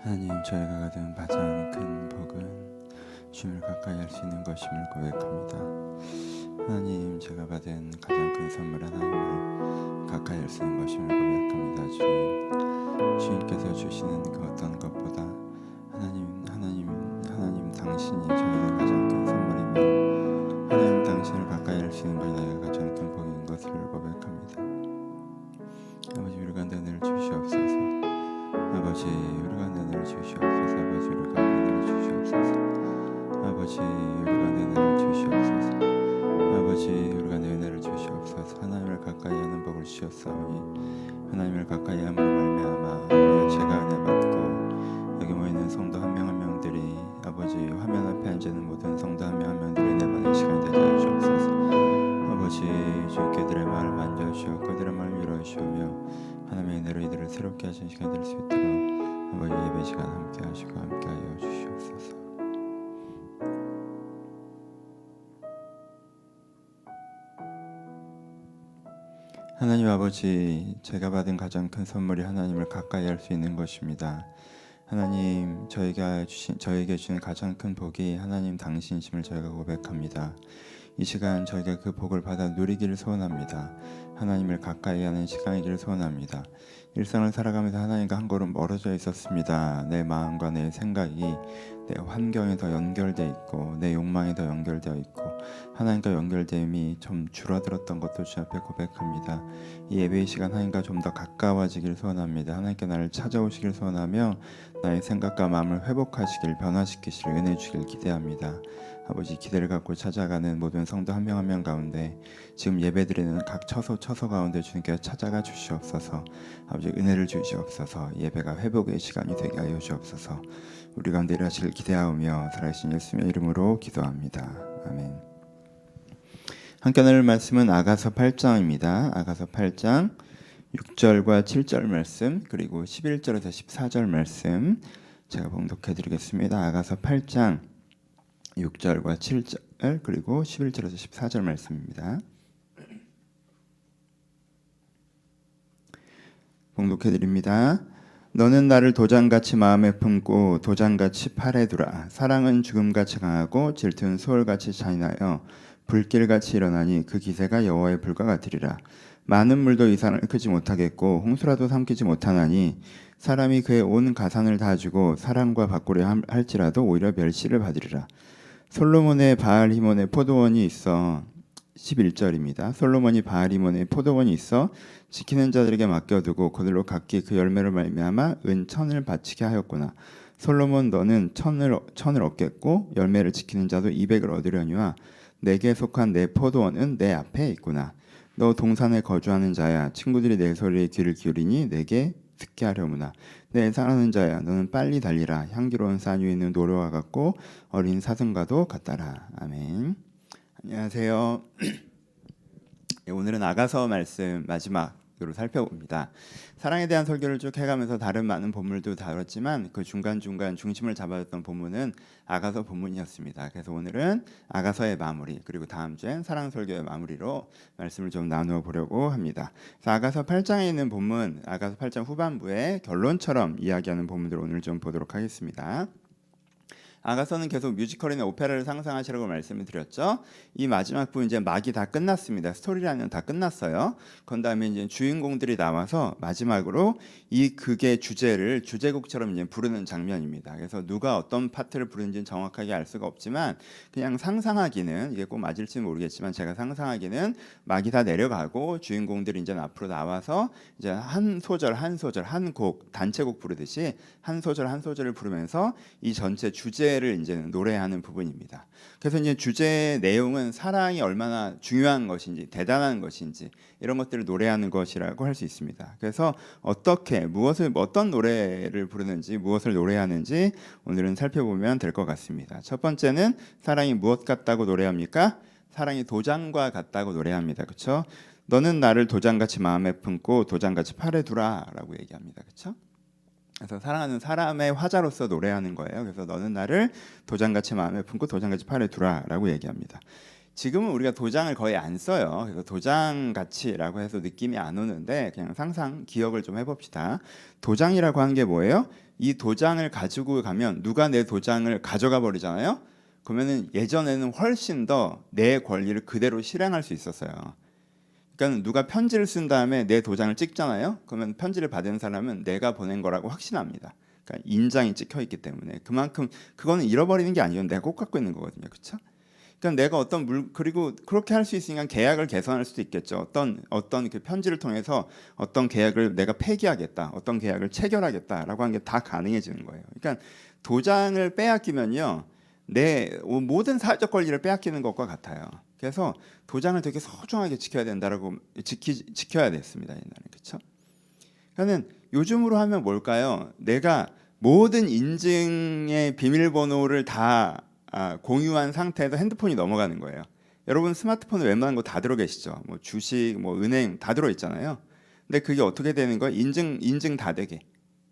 하나님, 저희가 가진 가장 큰 복은 주님을 가까이 할 수 있는 것임을 고백합니다. 하나님, 제가 받은 가장 큰 선물 하나님을 가까이 할 수 있는 것임을 고백합니다. 주님께서 주시는 그 어떤 것보다 하나님 당신이 저희의 가장 큰 선물이며 하나님 당신을 가까이 할 수 있는 것이 나의 가장 큰 복인 것을 고백합니다. 아버지, 우리가 은혜를 주시옵소서. 아버지, 우리가 은혜를 주시옵소서. 아버지, 우리가 은혜를 주시옵소서. 아버지, 우리가 은혜를 주시옵소서. 아버지, 우리가 은혜를 주시옵소서. 하나님을 가까이 하는 복을 주셨사오니 하나님을 가까이 함으로 말미암아 제가 은혜 받고 여기 모이는 성도 한 명 한 명들이 아버지 화면 앞에 앉는 모든 성도 한 명 한 명들이 은혜 받는 시간이 되게 하여 주옵소서. 아버지, 주께 그들의 말을 만져주시고 그들의 말을 위로하시오며 하나님의 은혜로 이들을 새롭게 하신 시간이 될 수 있도록 아버지 예배 시간 함께 하시고 함께 하여 주시옵소서. 하나님 아버지, 제가 받은 가장 큰 선물이 하나님을 가까이 할 수 있는 것입니다. 하나님, 저에게 주신 가장 큰 복이 하나님 당신이심을 저희가 고백합니다. 이 시간 저희가 그 복을 받아 누리기를 소원합니다. 하나님을 가까이 하는 시간이기를 소원합니다. 일상을 살아가면서 하나님과 한 걸음 멀어져 있었습니다. 내 마음과 내 생각이 내 환경에 더 연결되어 있고 내 욕망에 더 연결되어 있고 하나님과 연결됨이 좀 줄어들었던 것도 주 앞에 고백합니다. 이 예배의 시간 하나님과 좀 더 가까워지길 소원합니다. 하나님께 나를 찾아오시길 소원하며 나의 생각과 마음을 회복하시길 변화시키시길 은혜 주길 기대합니다. 아버지, 기대를 갖고 찾아가는 모든 성도 한 명 한 명 가운데 지금 예배드리는 각 처소 가운데 주님께서 찾아가 주시옵소서. 아버지, 은혜를 주시옵소서. 예배가 회복의 시간이 되게 하여 주옵소서. 우리 가운데 일하시길 기대하오며 살아계신 예수님의 이름으로 기도합니다. 아멘. 함께 나눌 말씀은 아가서 8장입니다. 아가서 8장 6절과 7절 말씀 그리고 11절에서 14절 말씀 제가 봉독해 드리겠습니다. 아가서 8장 6절과 7절 그리고 11절에서 14절 말씀입니다. 봉독해 드립니다. 너는 나를 도장같이 마음에 품고 도장같이 팔에 두라. 사랑은 죽음같이 강하고 질투는 소울같이 잔인하여 불길같이 일어나니 그 기세가 여호와의 불과 같으리라. 많은 물도 이 산을 크지 못하겠고 홍수라도 삼키지 못하나니 사람이 그의 온 가산을 다 주고 사랑과 바꾸려 할지라도 오히려 멸시를 받으리라. 솔로몬의 바알히몬의 포도원이 있어 11절입니다. 솔로몬이 바알히몬의 포도원이 있어 지키는 자들에게 맡겨두고 그들로 각기 그 열매로 말미암아 은 1000을 바치게 하였구나. 솔로몬, 너는 1000을 얻겠고 열매를 지키는 자도 200을 얻으려니와 내게 속한 내 포도원은 내 앞에 있구나. 너 동산에 거주하는 자야, 친구들이 내 소리에 귀를 기울이니 내게 듣게 하려무나. 내 사랑하는 자야, 너는 빨리 달리라. 향기로운 산 위에 있는 노루와 같고 어린 사슴과도 같다라. 아멘. 안녕하세요. 오늘은 아가서 말씀 마지막으로 살펴봅니다. 사랑에 대한 설교를 쭉 해가면서 다른 많은 본문도 다뤘지만 그 중간중간 중심을 잡아줬던 본문은 아가서 본문이었습니다. 그래서 오늘은 아가서의 마무리 그리고 다음 주엔 사랑 설교의 마무리로 말씀을 좀 나누어 보려고 합니다. 그래서 아가서 8장에 있는 본문, 아가서 8장 후반부에 결론처럼 이야기하는 본문들을 오늘 좀 보도록 하겠습니다. 아가서는 계속 뮤지컬이나 오페라를 상상하시라고 말씀을 드렸죠. 이 마지막 부분 이제 막이 다 끝났습니다. 스토리라인은 다 끝났어요. 그런 다음에 이제 주인공들이 나와서 마지막으로 이 극의 주제를 주제곡처럼 이제 부르는 장면입니다. 그래서 누가 어떤 파트를 부르는지는 정확하게 알 수가 없지만 그냥 상상하기는 이게 꼭 맞을지는 모르겠지만 제가 상상하기는 막이 다 내려가고 주인공들이 이제 앞으로 나와서 이제 한 소절 한 곡 단체곡 부르듯이 한 소절을 부르면서 이 전체 주제를 이제 노래하는 부분입니다. 그래서 이제 주제의 내용은 사랑이 얼마나 중요한 것인지 대단한 것인지 이런 것들을 노래하는 것이라고 할 수 있습니다. 그래서 어떤 노래를 부르는지 무엇을 노래하는지 오늘은 살펴보면 될 것 같습니다. 첫 번째는 사랑이 무엇 같다고 노래합니까? 사랑이 도장과 같다고 노래합니다. 그렇죠? 너는 나를 도장같이 마음에 품고 도장같이 팔에 두라라고 얘기합니다. 그렇죠? 그래서 사랑하는 사람의 화자로서 노래하는 거예요. 그래서 너는 나를 도장같이 마음에 품고 도장같이 팔에 두라라고 얘기합니다. 지금은 우리가 도장을 거의 안 써요. 그래서 도장 가치라고 해서 느낌이 안 오는데 그냥 상상 기억을 좀 해봅시다. 도장이라고 하는 게 뭐예요? 이 도장을 가지고 가면 누가 내 도장을 가져가 버리잖아요. 그러면은 예전에는 훨씬 더 내 권리를 그대로 실행할 수 있었어요. 그러니까 누가 편지를 쓴 다음에 내 도장을 찍잖아요. 그러면 편지를 받은 사람은 내가 보낸 거라고 확신합니다. 그러니까 인장이 찍혀 있기 때문에 그만큼 그거는 잃어버리는 게 아니에요. 내가 꼭 갖고 있는 거거든요. 그렇죠? 그러니까 내가 그리고 그렇게 할 수 있으니까 계약을 개선할 수도 있겠죠. 어떤 그 편지를 통해서 어떤 계약을 내가 폐기하겠다, 어떤 계약을 체결하겠다라고 하는 게 다 가능해지는 거예요. 그러니까 도장을 빼앗기면요, 내 모든 사회적 권리를 빼앗기는 것과 같아요. 그래서 도장을 되게 소중하게 지켜야 된다라고 지켜야 됐습니다. 옛날에. 그렇죠? 그러니까는 요즘으로 하면 뭘까요? 내가 모든 인증의 비밀번호를 다 공유한 상태에서 핸드폰이 넘어가는 거예요. 여러분 스마트폰에 웬만한 거 다 들어 계시죠? 뭐 주식, 뭐 은행 다 들어 있잖아요. 근데 그게 어떻게 되는 거예요? 인증 다 되게.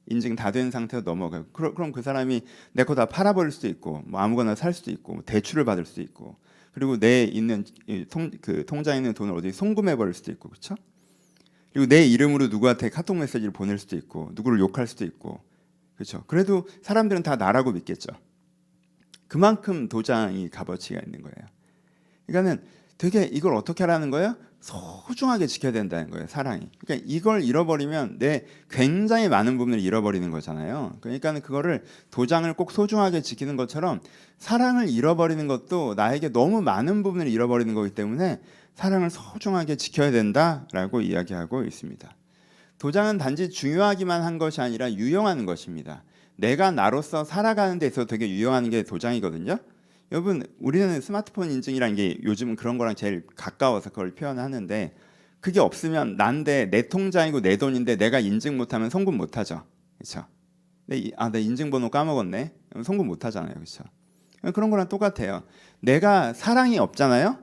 인증 다 된 상태로 넘어가요. 그럼 그 사람이 내 거 다 팔아버릴 수도 있고, 뭐 아무거나 살 수도 있고, 뭐 대출을 받을 수도 있고, 그리고 내 있는 그 통장에 있는 돈을 어디 송금해 버릴 수도 있고, 그렇죠? 그리고 내 이름으로 누구한테 카톡 메시지를 보낼 수도 있고, 누구를 욕할 수도 있고, 그렇죠? 그래도 사람들은 다 나라고 믿겠죠. 그만큼 도장이 값어치가 있는 거예요. 그러니까는 되게 이걸 어떻게 하라는 거예요? 소중하게 지켜야 된다는 거예요. 사랑이. 그러니까 이걸 잃어버리면 내 굉장히 많은 부분을 잃어버리는 거잖아요. 그러니까는 그거를 도장을 꼭 소중하게 지키는 것처럼 사랑을 잃어버리는 것도 나에게 너무 많은 부분을 잃어버리는 거기 때문에 사랑을 소중하게 지켜야 된다라고 이야기하고 있습니다. 도장은 단지 중요하기만 한 것이 아니라 유용한 것입니다. 내가 나로서 살아가는 데 있어서 되게 유용한 게 도장이거든요. 여러분, 우리는 스마트폰 인증이라는 게 요즘 그런 거랑 제일 가까워서 그걸 표현하는데, 그게 없으면 난데 내 통장이고 내 돈인데 내가 인증 못하면 송금 못하죠. 그렇죠? 내 인증번호 까먹었네. 송금 못하잖아요. 그렇죠? 그런 거랑 똑같아요. 내가 사랑이 없잖아요.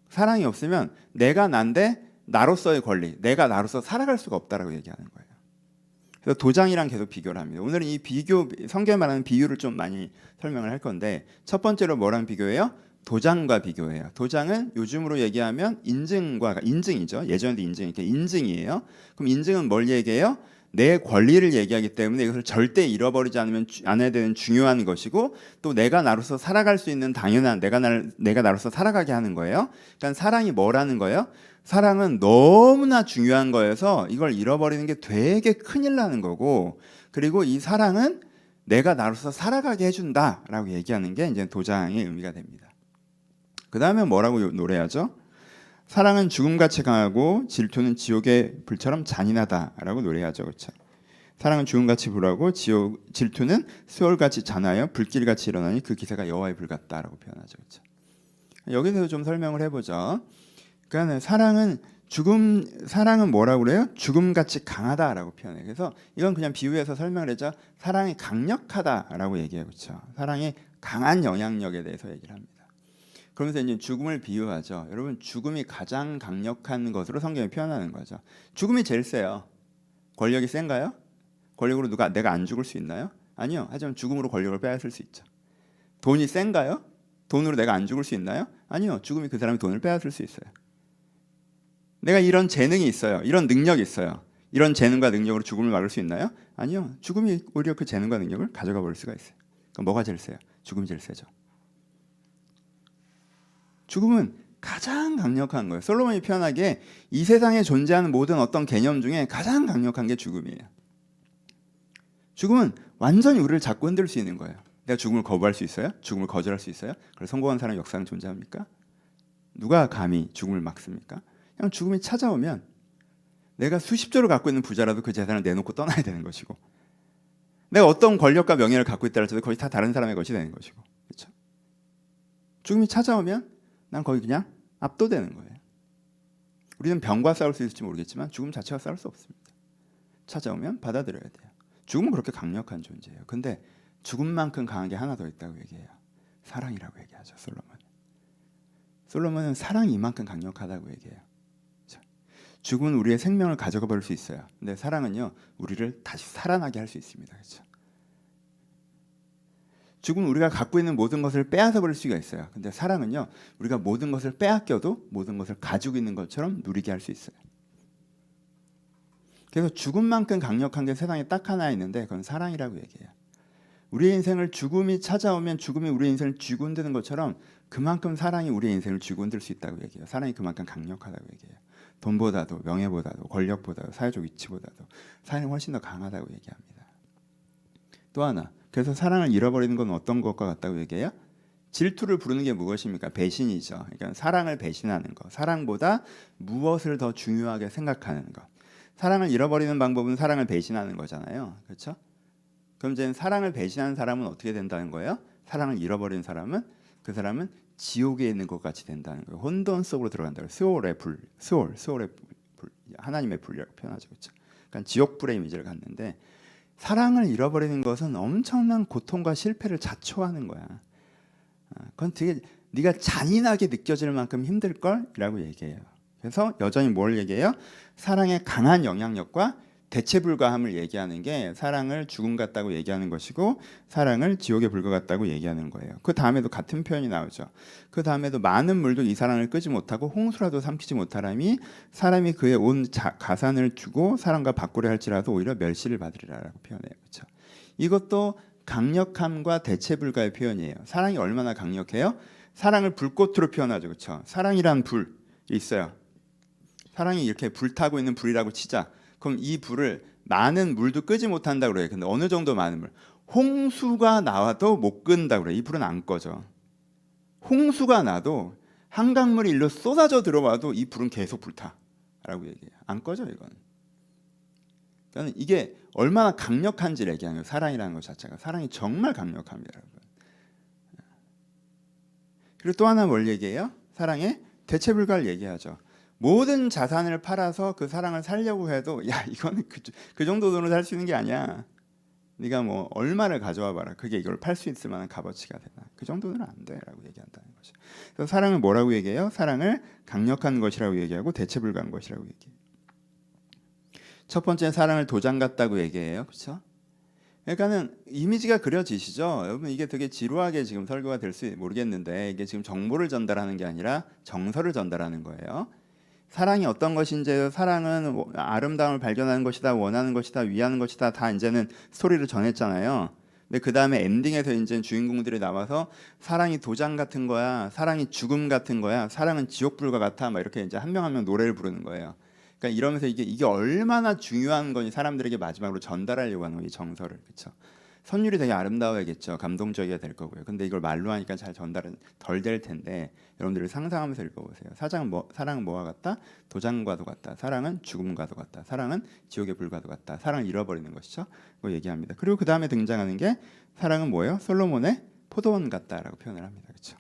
사랑이 없으면 내가 난데 나로서의 권리, 내가 나로서 살아갈 수가 없다라고 얘기하는 거예요. 그래서 도장이랑 계속 비교를 합니다. 오늘은 이 성경에 말하는 비유를 좀 많이 설명을 할 건데, 첫 번째로 뭐랑 비교해요? 도장과 비교해요. 도장은 요즘으로 얘기하면 인증이죠. 예전에도 인증이에요. 그럼 인증은 뭘 얘기해요? 내 권리를 얘기하기 때문에 이것을 절대 잃어버리지 않아야 되는 중요한 것이고, 또 내가 나로서 살아갈 수 있는 당연한 내가 나로서 살아가게 하는 거예요. 그러니까 사랑이 뭐라는 거예요? 사랑은 너무나 중요한 거여서 이걸 잃어버리는 게 되게 큰일 나는 거고, 그리고 이 사랑은 내가 나로서 살아가게 해준다라고 얘기하는 게 이제 도장의 의미가 됩니다. 그 다음에 뭐라고 노래하죠? 사랑은 죽음같이 강하고 질투는 지옥의 불처럼 잔인하다라고 노래하죠. 그렇죠? 사랑은 죽음같이 불하고 질투는 수월같이 잔하여 불길같이 일어나니 그 기세가 여호와의 불 같다라고 표현하죠. 그렇죠? 여기서 좀 설명을 해보죠. 그러니까 사랑은 뭐라고 그래요? 죽음같이 강하다라고 표현해요. 그래서 이건 그냥 비유해서 설명을 하죠. 사랑이 강력하다라고 얘기해요. 그렇죠? 사랑의 강한 영향력에 대해서 얘기를 합니다. 그러면서 이제 죽음을 비유하죠. 여러분, 죽음이 가장 강력한 것으로 성경이 표현하는 거죠. 죽음이 제일 세요. 권력이 센가요? 권력으로 내가 안 죽을 수 있나요? 아니요. 하지만 죽음으로 권력을 빼앗을 수 있죠. 돈이 센가요? 돈으로 내가 안 죽을 수 있나요? 아니요. 죽음이 그 사람의 돈을 빼앗을 수 있어요. 내가 이런 재능이 있어요. 이런 능력이 있어요. 이런 재능과 능력으로 죽음을 막을 수 있나요? 아니요. 죽음이 오히려 그 재능과 능력을 가져가 버릴 수가 있어요. 그럼 뭐가 제일 세요? 죽음이 제일 세죠. 죽음은 가장 강력한 거예요. 솔로몬이 표현하기에 이 세상에 존재하는 모든 어떤 개념 중에 가장 강력한 게 죽음이에요. 죽음은 완전히 우리를 잡고 흔들 수 있는 거예요. 내가 죽음을 거부할 수 있어요? 죽음을 거절할 수 있어요? 그래서 성공한 사람 역사는 존재합니까? 누가 감히 죽음을 막습니까? 그냥 죽음이 찾아오면 내가 수십조를 갖고 있는 부자라도 그 재산을 내놓고 떠나야 되는 것이고, 내가 어떤 권력과 명예를 갖고 있다 할지라도 거의 다 다른 사람의 것이 되는 것이고, 그렇죠? 죽음이 찾아오면 난 거의 그냥 압도되는 거예요. 우리는 병과 싸울 수 있을지 모르겠지만 죽음 자체와 싸울 수 없습니다. 찾아오면 받아들여야 돼요. 죽음은 그렇게 강력한 존재예요. 근데 죽음만큼 강한 게 하나 더 있다고 얘기해요. 사랑이라고 얘기하죠. 솔로몬은 사랑이 이만큼 강력하다고 얘기해요. 죽음은 우리의 생명을 가져가 버릴 수 있어요. 근데 사랑은요, 우리를 다시 살아나게 할 수 있습니다. 그렇죠? 죽음은 우리가 갖고 있는 모든 것을 빼앗아 버릴 수가 있어요. 근데 사랑은요, 우리가 모든 것을 빼앗겨도 모든 것을 가지고 있는 것처럼 누리게 할 수 있어요. 그래서 죽음만큼 강력한 게 세상에 딱 하나 있는데 그건 사랑이라고 얘기해요. 우리의 인생을 죽음이 찾아오면 죽음이 우리의 인생을 쥐고 흔드는 것처럼 그만큼 사랑이 우리의 인생을 쥐고 흔들 수 있다고 얘기해요. 사랑이 그만큼 강력하다고 얘기해요. 돈보다도 명예보다도 권력보다도 사회적 위치보다도 사랑이 훨씬 더 강하다고 얘기합니다. 또 하나, 그래서 사랑을 잃어버리는 건 어떤 것과 같다고 얘기해요? 질투를 부르는 게 무엇입니까? 배신이죠. 그러니까 사랑을 배신하는 것, 사랑보다 무엇을 더 중요하게 생각하는 것. 사랑을 잃어버리는 방법은 사랑을 배신하는 거잖아요. 그렇죠? 그럼 이제 사랑을 배신하는 사람은 어떻게 된다는 거예요? 사랑을 잃어버린 사람은 그 사람은 지옥에 있는 것 같이 된다는 거예요. 혼돈 속으로 들어간다고. 스올의 불, 스올의 불, 하나님의 불이라고 표현하죠. 그렇죠? 그러니까 지옥불의 이미지를 갖는데 사랑을 잃어버리는 것은 엄청난 고통과 실패를 자초하는 거야. 그건 되게 네가 잔인하게 느껴질 만큼 힘들 걸이라고 얘기해요. 그래서 여전히 뭘 얘기해요? 사랑의 강한 영향력과 대체 불가함을 얘기하는 게 사랑을 죽음 같다고 얘기하는 것이고 사랑을 지옥의 불과 같다고 얘기하는 거예요. 그 다음에도 같은 표현이 나오죠. 그 다음에도 많은 물도 이 사랑을 끄지 못하고 홍수라도 삼키지 못하람이 사람이 그의 온 가산을 주고 사랑과 바꾸려 할지라도 오히려 멸시를 받으리라라고 표현해요. 그렇죠? 이것도 강력함과 대체 불가의 표현이에요. 사랑이 얼마나 강력해요? 사랑을 불꽃으로 표현하죠. 그렇죠? 사랑이란 불이 있어요. 사랑이 이렇게 불타고 있는 불이라고 치자. 그럼 이 불을 많은 물도 끄지 못한다고 그래요. 근데 어느 정도 많은 물? 홍수가 나와도 못 끈다고 그래요. 이 불은 안 꺼져. 홍수가 나도 한강물이 일로 쏟아져 들어와도 이 불은 계속 불타라고 얘기해요. 안 꺼져 이건. 그러니까 이게 얼마나 강력한지를 얘기하는 거예요. 사랑이라는 것 자체가. 사랑이 정말 강력합니다. 여러분. 그리고 또 하나 뭘 얘기해요? 사랑의 대체 불가를 얘기하죠. 모든 자산을 팔아서 그 사랑을 살려고 해도 야 이거는 그 정도 돈으로 살 수 있는 게 아니야. 네가 뭐 얼마를 가져와 봐라. 그게 이걸 팔 수 있을 만한 값어치가 되나. 그 정도는 안 돼라고 얘기한다는 거죠. 그래서 사랑을 뭐라고 얘기해요? 사랑을 강력한 것이라고 얘기하고 대체 불가한 것이라고 얘기해요. 첫 번째 사랑을 도장 같다고 얘기해요. 그렇죠? 그러니까는 이미지가 그려지시죠? 여러분 이게 되게 지루하게 지금 설교가 될지 모르겠는데 이게 지금 정보를 전달하는 게 아니라 정서를 전달하는 거예요. 사랑이 어떤 것인지, 사랑은 아름다움을 발견하는 것이다, 원하는 것이다, 위하는 것이다, 다 이제는 스토리를 전했잖아요. 근데 그 다음에 엔딩에서 이제 주인공들이 나와서 사랑이 도장 같은 거야, 사랑이 죽음 같은 거야, 사랑은 지옥불과 같아, 막 이렇게 이제 한 명 한 명 노래를 부르는 거예요. 그러니까 이러면서 이게 얼마나 중요한 건지 사람들에게 마지막으로 전달하려고 하는 거예요, 이 정서를. 그렇죠? 선율이 되게 아름다워야겠죠. 감동적이어야 될 거고요. 근데 이걸 말로 하니까 잘 전달은 덜 될 텐데 여러분들이 상상하면서 읽어보세요. 사랑은 뭐와 같다? 도장과도 같다. 사랑은 죽음과도 같다. 사랑은 지옥의 불과도 같다. 사랑을 잃어버리는 것이죠. 그거 얘기합니다. 그리고 그 다음에 등장하는 게 사랑은 뭐예요? 솔로몬의 포도원 같다라고 표현을 합니다. 그렇죠?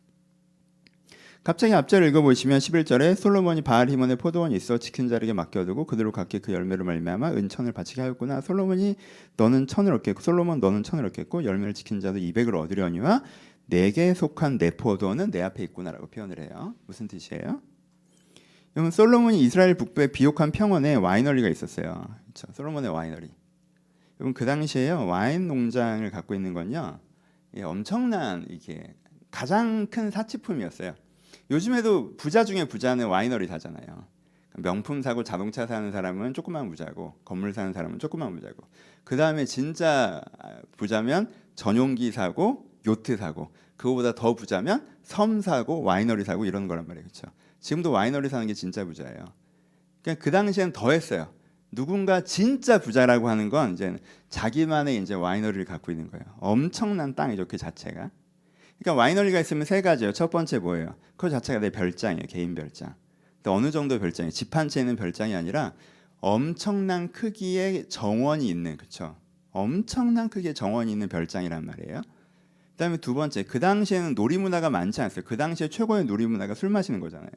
갑자기 앞절을 읽어보시면 11절에 솔로몬이 바알히몬의 포도원이 있어 지킨 자에게 맡겨두고 그들로 각기 그 열매로 말미암아 은천을 바치게 하였구나. 솔로몬 너는 천을 얻겠고 열매를 지킨 자도 200을 얻으려니와 내게 속한 내 포도원은 내 앞에 있구나라고 표현을 해요. 무슨 뜻이에요? 여러분 솔로몬이 이스라엘 북부의 비옥한 평원에 와이너리가 있었어요. 그렇죠? 솔로몬의 와이너리. 여러분 그 당시에요 와인 농장을 갖고 있는 건요 엄청난 이게 가장 큰 사치품이었어요. 요즘에도 부자 중에 부자는 와이너리 사잖아요. 명품 사고 자동차 사는 사람은 조그만 부자고 건물 사는 사람은 조그만 부자고 그 다음에 진짜 부자면 전용기 사고 요트 사고 그거보다 더 부자면 섬 사고 와이너리 사고 이런 거란 말이에요. 그렇죠? 지금도 와이너리 사는 게 진짜 부자예요. 그러니까 그 당시엔 더 했어요. 누군가 진짜 부자라고 하는 건 이제 자기만의 이제 와이너리를 갖고 있는 거예요. 엄청난 땅이죠, 그 자체가. 그러니까 와이너리가 있으면 세 가지예요. 첫 번째 뭐예요? 그 자체가 내 별장이에요. 개인 별장. 근데 어느 정도 별장이에요? 집 한 채 있는 별장이 아니라 엄청난 크기의 정원이 있는, 그렇죠? 엄청난 크기의 정원이 있는 별장이란 말이에요. 그다음에 두 번째, 그 당시에는 놀이 문화가 많지 않았어요. 그 당시에 최고의 놀이 문화가 술 마시는 거잖아요.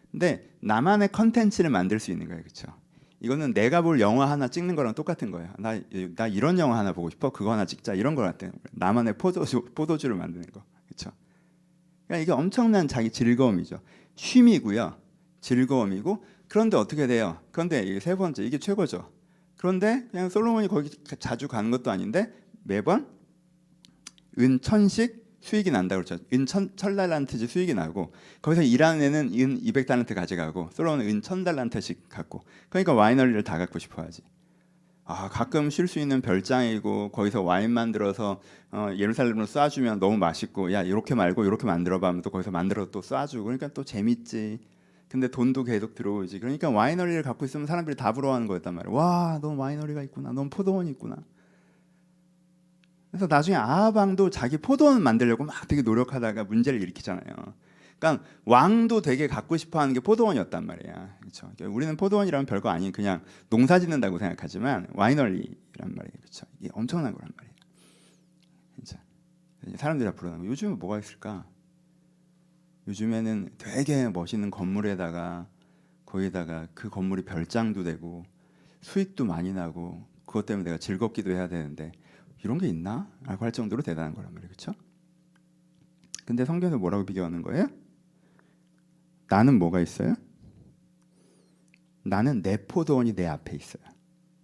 근데 나만의 컨텐츠를 만들 수 있는 거예요, 그렇죠? 이거는 내가 볼 영화 하나 찍는 거랑 똑같은 거예요. 나 이런 영화 하나 보고 싶어. 그거 하나 찍자. 이런 거 같아요. 나만의 포도주를 만드는 거. 그렇죠? 그러니까 이게 엄청난 자기 즐거움이죠. 쉼이고요. 즐거움이고 그런데 어떻게 돼요? 그런데 이게 세 번째 이게 최고죠. 그런데 그냥 솔로몬이 거기 자주 가는 것도 아닌데 매번 은 1000씩 수익이 난다고 그랬죠. 은 1000달란트씩 수익이 나고 거기서 일하는 애는 은 200달란트 가져가고 솔로몬은 은 1000달란트씩 갖고 그러니까 와이너리를 다 갖고 싶어 하지. 가끔 쉴 수 있는 별장이고 거기서 와인 만들어서 예루살렘으로 쏴주면 너무 맛있고 야 이렇게 말고 이렇게 만들어봐 하면 또 거기서 만들어서 또 쏴주고 그러니까 또 재밌지. 근데 돈도 계속 들어오지. 그러니까 와이너리를 갖고 있으면 사람들이 다 부러워하는 거였단 말이야. 와, 넌 와이너리가 있구나. 넌 포도원이 있구나. 그래서 나중에 아하방도 자기 포도원 만들려고 막 되게 노력하다가 문제를 일으키잖아요. 그러니까 왕도 되게 갖고 싶어하는 게 포도원이었단 말이야. 그렇죠? 우리는 포도원이라면 별거 아닌 그냥 농사 짓는다고 생각하지만 와이너리란 말이에요. 그렇죠? 이게 엄청난 거란 말이에요. 진짜 사람들이 다 부러워하는 거. 요즘은 뭐가 있을까? 요즘에는 되게 멋있는 건물에다가 거기다가 그 건물이 별장도 되고 수익도 많이 나고 그것 때문에 내가 즐겁기도 해야 되는데 이런 게 있나? 라고 할 정도로 대단한 거란 말이에요. 그렇죠? 근데 성경에서 뭐라고 비교하는 거예요? 나는 뭐가 있어요? 나는 내 포도원이 내 앞에 있어요.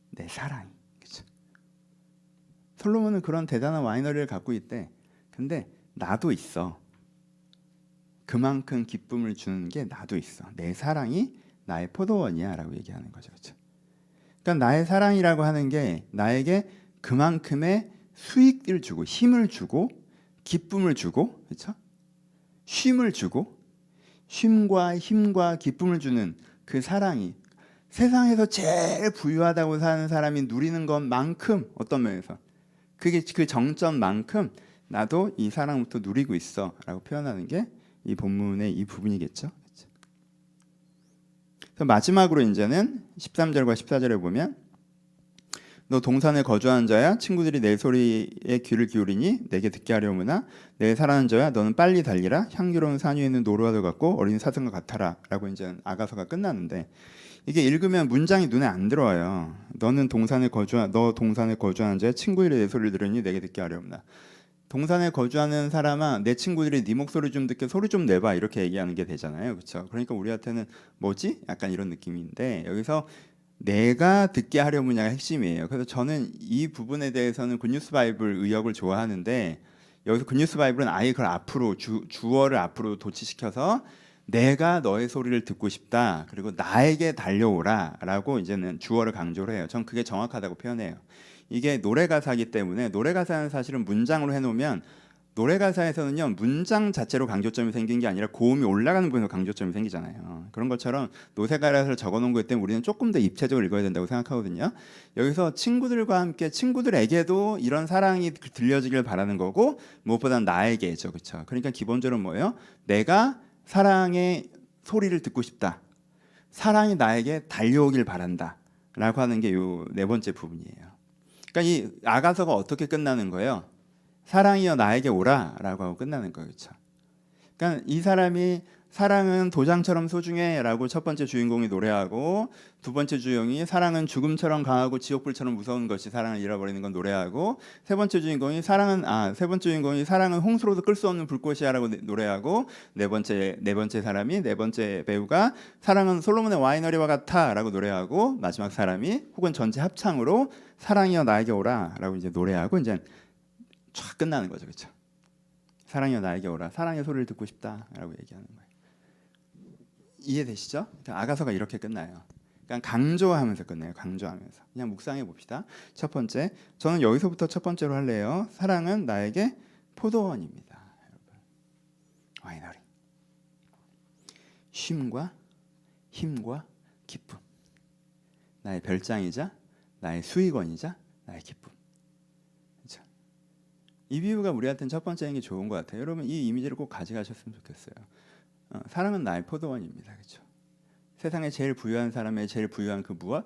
내 사랑이. 그렇죠? 솔로몬은 그런 대단한 와이너리를 갖고 있대. 근데 나도 있어. 그만큼 기쁨을 주는 게 나도 있어. 내 사랑이 나의 포도원이야 라고 얘기하는 거죠. 그렇죠? 그러니까 나의 사랑이라고 하는 게 나에게 그만큼의 수익을 주고 힘을 주고 기쁨을 주고 그렇죠? 쉼을 주고 쉼과 힘과 기쁨을 주는 그 사랑이 세상에서 제일 부유하다고 사는 사람이 누리는 것만큼 어떤 면에서 그게 그 정점만큼 나도 이 사랑부터 누리고 있어 라고 표현하는 게 이 본문의 이 부분이겠죠. 그래서 마지막으로 이제는 13절과 14절에 보면 너 동산에 거주하는 자야 친구들이 내 소리에 귀를 기울이니 내게 듣게 하려무나 내 사랑하는 자야 너는 빨리 달리라 향기로운 산 위에 있는 노루와도 같고 어린 사슴과 같아라 라고 이제 아가서가 끝났는데 이게 읽으면 문장이 눈에 안 들어와요. 너 동산에 거주하는 자야 친구들이 내 소리를 들으니 내게 듣게 하려무나. 동산에 거주하는 사람아 내 친구들이 네 목소리 좀 듣게 소리 좀 내봐 이렇게 얘기하는 게 되잖아요. 그렇죠? 그러니까 우리한테는 뭐지? 약간 이런 느낌인데 여기서 내가 듣게 하려무냐가 핵심이에요. 그래서 저는 이 부분에 대해서는 굿뉴스 바이블 의역을 좋아하는데 여기서 굿뉴스 바이블은 아예 그걸 앞으로 주어를 앞으로 도치시켜서 내가 너의 소리를 듣고 싶다. 그리고 나에게 달려오라라고 이제는 주어를 강조를 해요. 전 그게 정확하다고 표현해요. 이게 노래 가사이기 때문에 노래 가사는 사실은 문장으로 해놓으면 노래 가사에서는요 문장 자체로 강조점이 생긴 게 아니라 고음이 올라가는 부분에서 강조점이 생기잖아요. 그런 것처럼 노래 가사를 적어놓은 거기 때문에 우리는 조금 더 입체적으로 읽어야 된다고 생각하거든요. 여기서 친구들과 함께 친구들에게도 이런 사랑이 들려지길 바라는 거고 무엇보다는 나에게죠, 그렇죠? 그러니까 기본적으로 뭐예요? 내가 사랑의 소리를 듣고 싶다. 사랑이 나에게 달려오길 바란다라고 하는 게 요 네 번째 부분이에요. 그러니까 이 아가서가 어떻게 끝나는 거예요? 사랑이여 나에게 오라라고 하고 끝나는 거예요. 그렇죠? 그러니까 이 사람이 사랑은 도장처럼 소중해라고 첫 번째 주인공이 노래하고 두 번째 주인공이 사랑은 죽음처럼 강하고 지옥불처럼 무서운 것이 사랑을 잃어버리는 건 노래하고 세 번째 주인공이 사랑은 홍수로도 끌 수 없는 불꽃이야라고 노래하고 네 번째 사람이 네 번째 배우가 사랑은 솔로몬의 와이너리와 같아라고 노래하고 마지막 사람이 혹은 전체 합창으로 사랑이여 나에게 오라라고 이제 노래하고 이제 쫙 끝나는 거죠, 그렇죠? 사랑이여 나에게 오라. 사랑의 소리를 듣고 싶다라고 얘기하는 거예요. 이해되시죠? 아가서가 이렇게 끝나요. 그러니까 강조하면서 끝내요. 강조하면서. 그냥 묵상해 봅시다. 첫 번째, 저는 여기서부터 첫 번째로 할래요. 사랑은 나에게 포도원입니다. 여러분, 와이너리. 쉼과 힘과 기쁨. 나의 별장이자 나의 수익원이자 나의 기쁨. 이 비유가 우리한테는 첫 번째인 게 좋은 것 같아요. 여러분 이 이미지를 꼭 가져가셨으면 좋겠어요. 사랑은 나의 포도원입니다. 그렇죠? 세상에 제일 부유한 사람의 제일 부유한 그 무엇?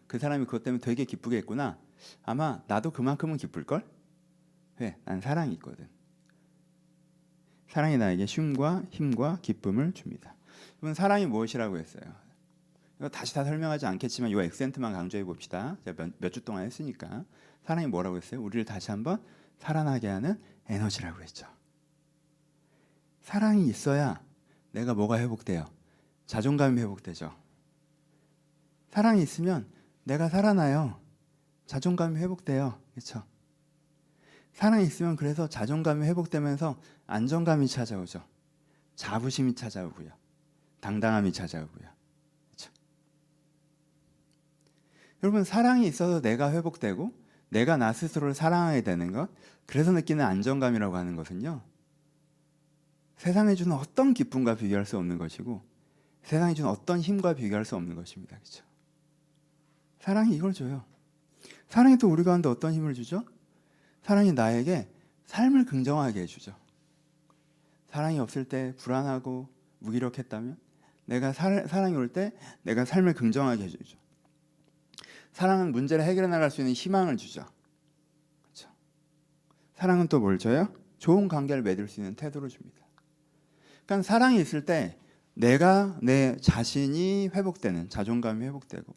그 사람이 그것 때문에 되게 기쁘겠구나. 아마 나도 그만큼은 기쁠걸? 왜? 난 사랑이 있거든. 사랑이 나에게 쉼과 힘과 기쁨을 줍니다. 여러분 사랑이 무엇이라고 했어요? 이거 다시 다 설명하지 않겠지만 이 액센트만 강조해 봅시다. 제가 몇 주 동안 했으니까. 사랑이 뭐라고 했어요? 우리를 다시 한번 살아나게 하는 에너지라고 했죠. 사랑이 있어야 내가 뭐가 회복돼요? 자존감이 회복되죠. 사랑이 있으면 내가 살아나요. 자존감이 회복돼요. 그렇죠? 사랑이 있으면 그래서 자존감이 회복되면서 안정감이 찾아오죠. 자부심이 찾아오고요. 당당함이 찾아오고요. 그렇죠? 여러분, 사랑이 있어서 내가 회복되고 내가 나 스스로를 사랑하게 되는 것, 그래서 느끼는 안정감이라고 하는 것은요, 세상에 주는 어떤 기쁨과 비교할 수 없는 것이고 세상에 주는 어떤 힘과 비교할 수 없는 것입니다. 그렇죠? 사랑이 이걸 줘요. 사랑이 또 우리 가운데 어떤 힘을 주죠? 사랑이 나에게 삶을 긍정하게 해주죠. 사랑이 없을 때 불안하고 무기력했다면 내가 사랑이 올 때 내가 삶을 긍정하게 해주죠. 사랑은 문제를 해결해 나갈 수 있는 희망을 주죠. 그렇죠? 사랑은 또 뭘 줘요? 좋은 관계를 맺을 수 있는 태도를 줍니다. 그러니까 사랑이 있을 때 내가 내 자신이 회복되는, 자존감이 회복되고,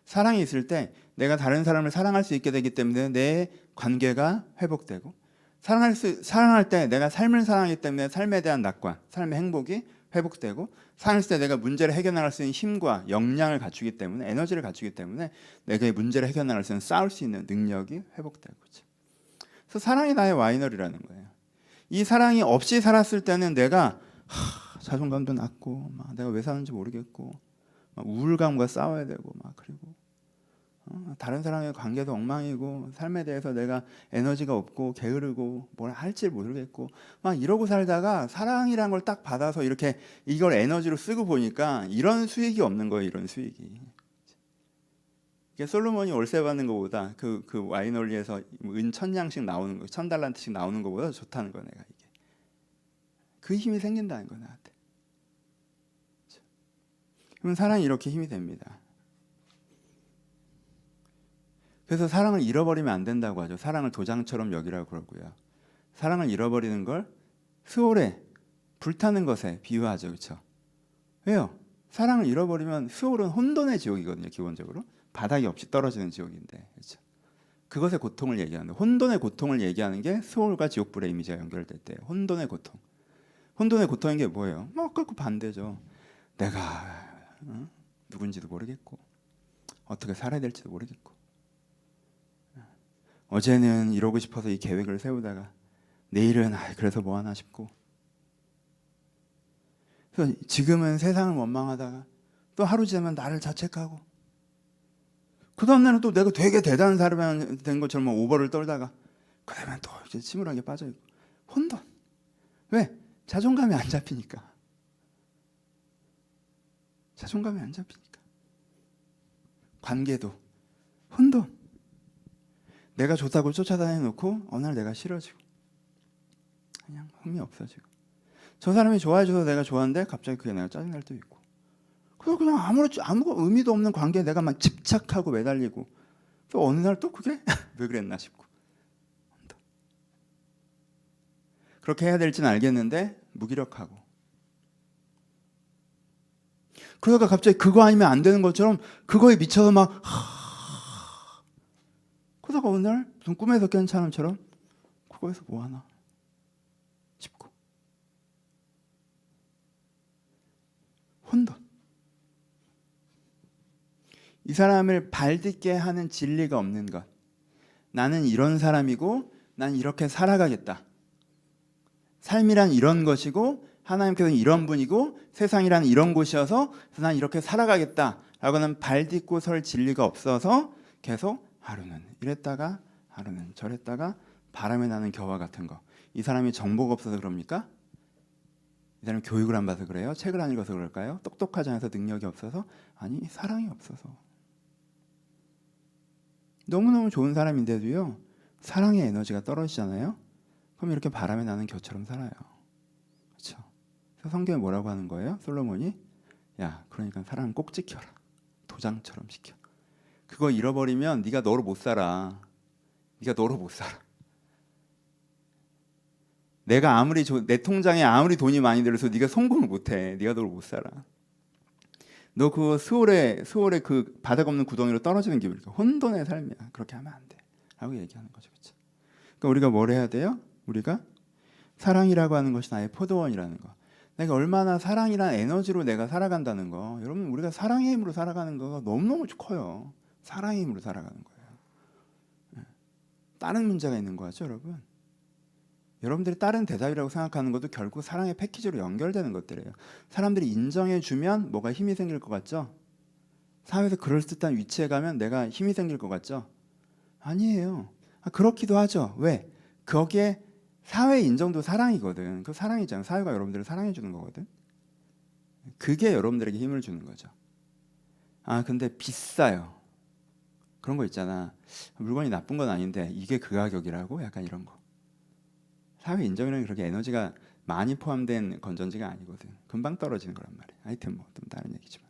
사랑이 있을 때 내가 다른 사람을 사랑할 수 있게 되기 때문에 내 관계가 회복되고, 사랑할 때 내가 삶을 사랑하기 때문에 삶에 대한 낙관, 삶의 행복이 회복되고, 사랑했을 때 내가 문제를 해결나갈 수 있는 힘과 역량을 갖추기 때문에, 에너지를 갖추기 때문에 내가 이 문제를 해결나갈 수 있는, 싸울 수 있는 능력이 회복되고. 그래서 사랑이 나의 와이너리라는 거예요. 이 사랑이 없이 살았을 때는 내가 자존감도 낮고, 막 내가 왜 사는지 모르겠고, 막 우울감과 싸워야 되고, 막 그리고 다른 사람의 관계도 엉망이고, 삶에 대해서 내가 에너지가 없고 게으르고 뭘 할지 모르겠고, 막 이러고 살다가 사랑이란 걸 딱 받아서 이렇게 이걸 에너지로 쓰고 보니까 이런 수익이 없는 거예요. 이런 수익이. 이게 솔로몬이 월세 받는 것보다 그 와이너리에서 은 1000냥씩 나오는 거, 1000달란트씩 나오는 것보다 좋다는 거, 내가 이게. 그 힘이 생긴다는 거, 나한테. 그러면 사랑이 이렇게 힘이 됩니다. 그래서 사랑을 잃어버리면 안 된다고 하죠. 사랑을 도장처럼 여기라고 그러고요. 사랑을 잃어버리는 걸 수월에 불타는 것에 비유하죠. 그렇죠? 왜요? 사랑을 잃어버리면 수월은 혼돈의 지옥이거든요. 기본적으로 바닥이 없이 떨어지는 지옥인데, 그렇죠? 그것의 고통을 얘기하는, 혼돈의 고통을 얘기하는 게 수월과 지옥불의 이미지가 연결될 때 혼돈의 고통. 혼돈의 고통인 게 뭐예요? 그 반대죠. 내가 누군지도 모르겠고 어떻게 살아야 될지도 모르겠고, 어제는 이러고 싶어서 이 계획을 세우다가 내일은 그래서 뭐 하나 싶고, 그래서 지금은 세상을 원망하다가 또 하루 지나면 나를 자책하고, 그 다음날은 또 내가 되게 대단한 사람이 된 것처럼 오버를 떨다가 그러면 또 이제 침울하게 빠져있고. 혼돈. 왜? 자존감이 안 잡히니까. 자존감이 안 잡히니까. 관계도 혼돈. 내가 좋다고 쫓아다녀놓고 어느 날 내가 싫어지고, 그냥 흥미 없어지고, 저 사람이 좋아해줘서 내가 좋아하는데 갑자기 그게 내가 짜증날 때도 있고, 그래서 그냥 아무 의미도 없는 관계에 내가 막 집착하고 매달리고, 또 어느 날 또 그게 왜 그랬나 싶고. 그렇게 해야 될지는 알겠는데 무기력하고, 그러다가 갑자기 그거 아니면 안 되는 것처럼 그거에 미쳐서 막 그러다가 어느 날 무슨 꿈에서 깬 사람처럼 그거에서 뭐 하나 싶고. 혼돈. 이 사람을 발딛게 하는 진리가 없는 것. 나는 이런 사람이고 난 이렇게 살아가겠다. 삶이란 이런 것이고 하나님께서는 이런 분이고 세상이란 이런 곳이어서 난 이렇게 살아가겠다라고는 발딛고 설 진리가 없어서 계속 하루는 이랬다가 하루는 저랬다가 바람에 나는 겨와 같은 거. 이 사람이 정보가 없어서 그럽니까? 이 사람이 교육을 안 봐서 그래요? 책을 안 읽어서 그럴까요? 똑똑하지 않아서 능력이 없어서? 아니, 사랑이 없어서. 너무너무 좋은 사람인데도요, 사랑의 에너지가 떨어지잖아요. 그럼 이렇게 바람에 나는 겨처럼 살아요. 그렇죠? 그래서 성경에 뭐라고 하는 거예요? 솔로몬이, 야, 그러니까 사랑은 꼭 지켜라. 도장처럼 지켜. 그거 잃어버리면 네가 너로 못 살아. 네가 너로 못 살아. 내가 아무리 내 통장에 아무리 돈이 많이 들어서 네가 성공을 못해. 네가 너로 못 살아. 너 그거 수월에 그 바닥 없는 구덩이로 떨어지는 기분이니까 혼돈의 삶이야. 그렇게 하면 안 돼. 라고 얘기하는 거죠. 그렇죠? 그러니까 우리가 뭘 해야 돼요? 우리가 사랑이라고 하는 것이 나의 포도원이라는 거. 내가 얼마나 사랑이란 에너지로 내가 살아간다는 거. 여러분, 우리가 사랑의 힘으로 살아가는 거가 너무너무 커요. 사랑의 힘으로 살아가는 거예요. 다른 문제가 있는 거 같죠, 여러분? 여러분들이 다른 대답이라고 생각하는 것도 결국 사랑의 패키지로 연결되는 것들이에요. 사람들이 인정해주면 뭐가 힘이 생길 것 같죠? 사회에서 그럴듯한 위치에 가면 내가 힘이 생길 것 같죠? 아니에요. 그렇기도 하죠. 왜? 거기에 사회 인정도 사랑이거든. 그 사랑이잖아. 사회가 여러분들을 사랑해 주는 거거든. 그게 여러분들에게 힘을 주는 거죠. 근데 비싸요. 그런 거 있잖아. 물건이 나쁜 건 아닌데 이게 그 가격이라고? 약간 이런 거. 사회 인정이라는 그렇게 에너지가 많이 포함된 건전지가 아니거든. 금방 떨어지는 거란 말이야. 하여튼 뭐 좀 다른 얘기지만.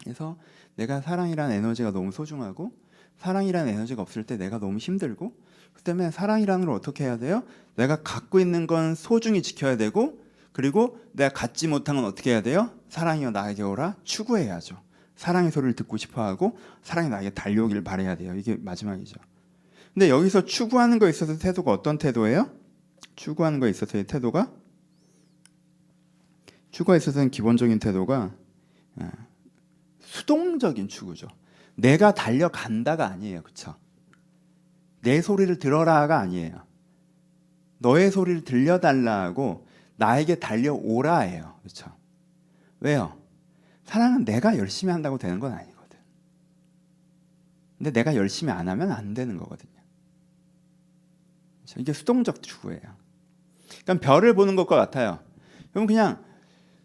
그래서 내가 사랑이라는 에너지가 너무 소중하고 사랑이라는 에너지가 없을 때 내가 너무 힘들고 그 때문에 사랑이라는 걸 어떻게 해야 돼요? 내가 갖고 있는 건 소중히 지켜야 되고 그리고 내가 갖지 못한 건 어떻게 해야 돼요? 사랑이여 나에게 오라 추구해야죠. 사랑의 소리를 듣고 싶어하고 사랑이 나에게 달려오길 바라야 돼요. 이게 마지막이죠. 근데 여기서 추구하는 거에 있어서 태도가 어떤 태도예요? 추구하는 거에 있어서의 태도가 추구에 있어서는 기본적인 태도가 수동적인 추구죠. 내가 달려간다가 아니에요. 그렇죠? 내 소리를 들어라가 아니에요. 너의 소리를 들려달라고 나에게 달려오라예요. 그렇죠? 왜요? 사랑은 내가 열심히 한다고 되는 건 아니거든. 근데 내가 열심히 안 하면 안 되는 거거든요. 그렇죠? 이게 수동적 추구예요. 그러니까 별을 보는 것과 같아요. 그럼 그냥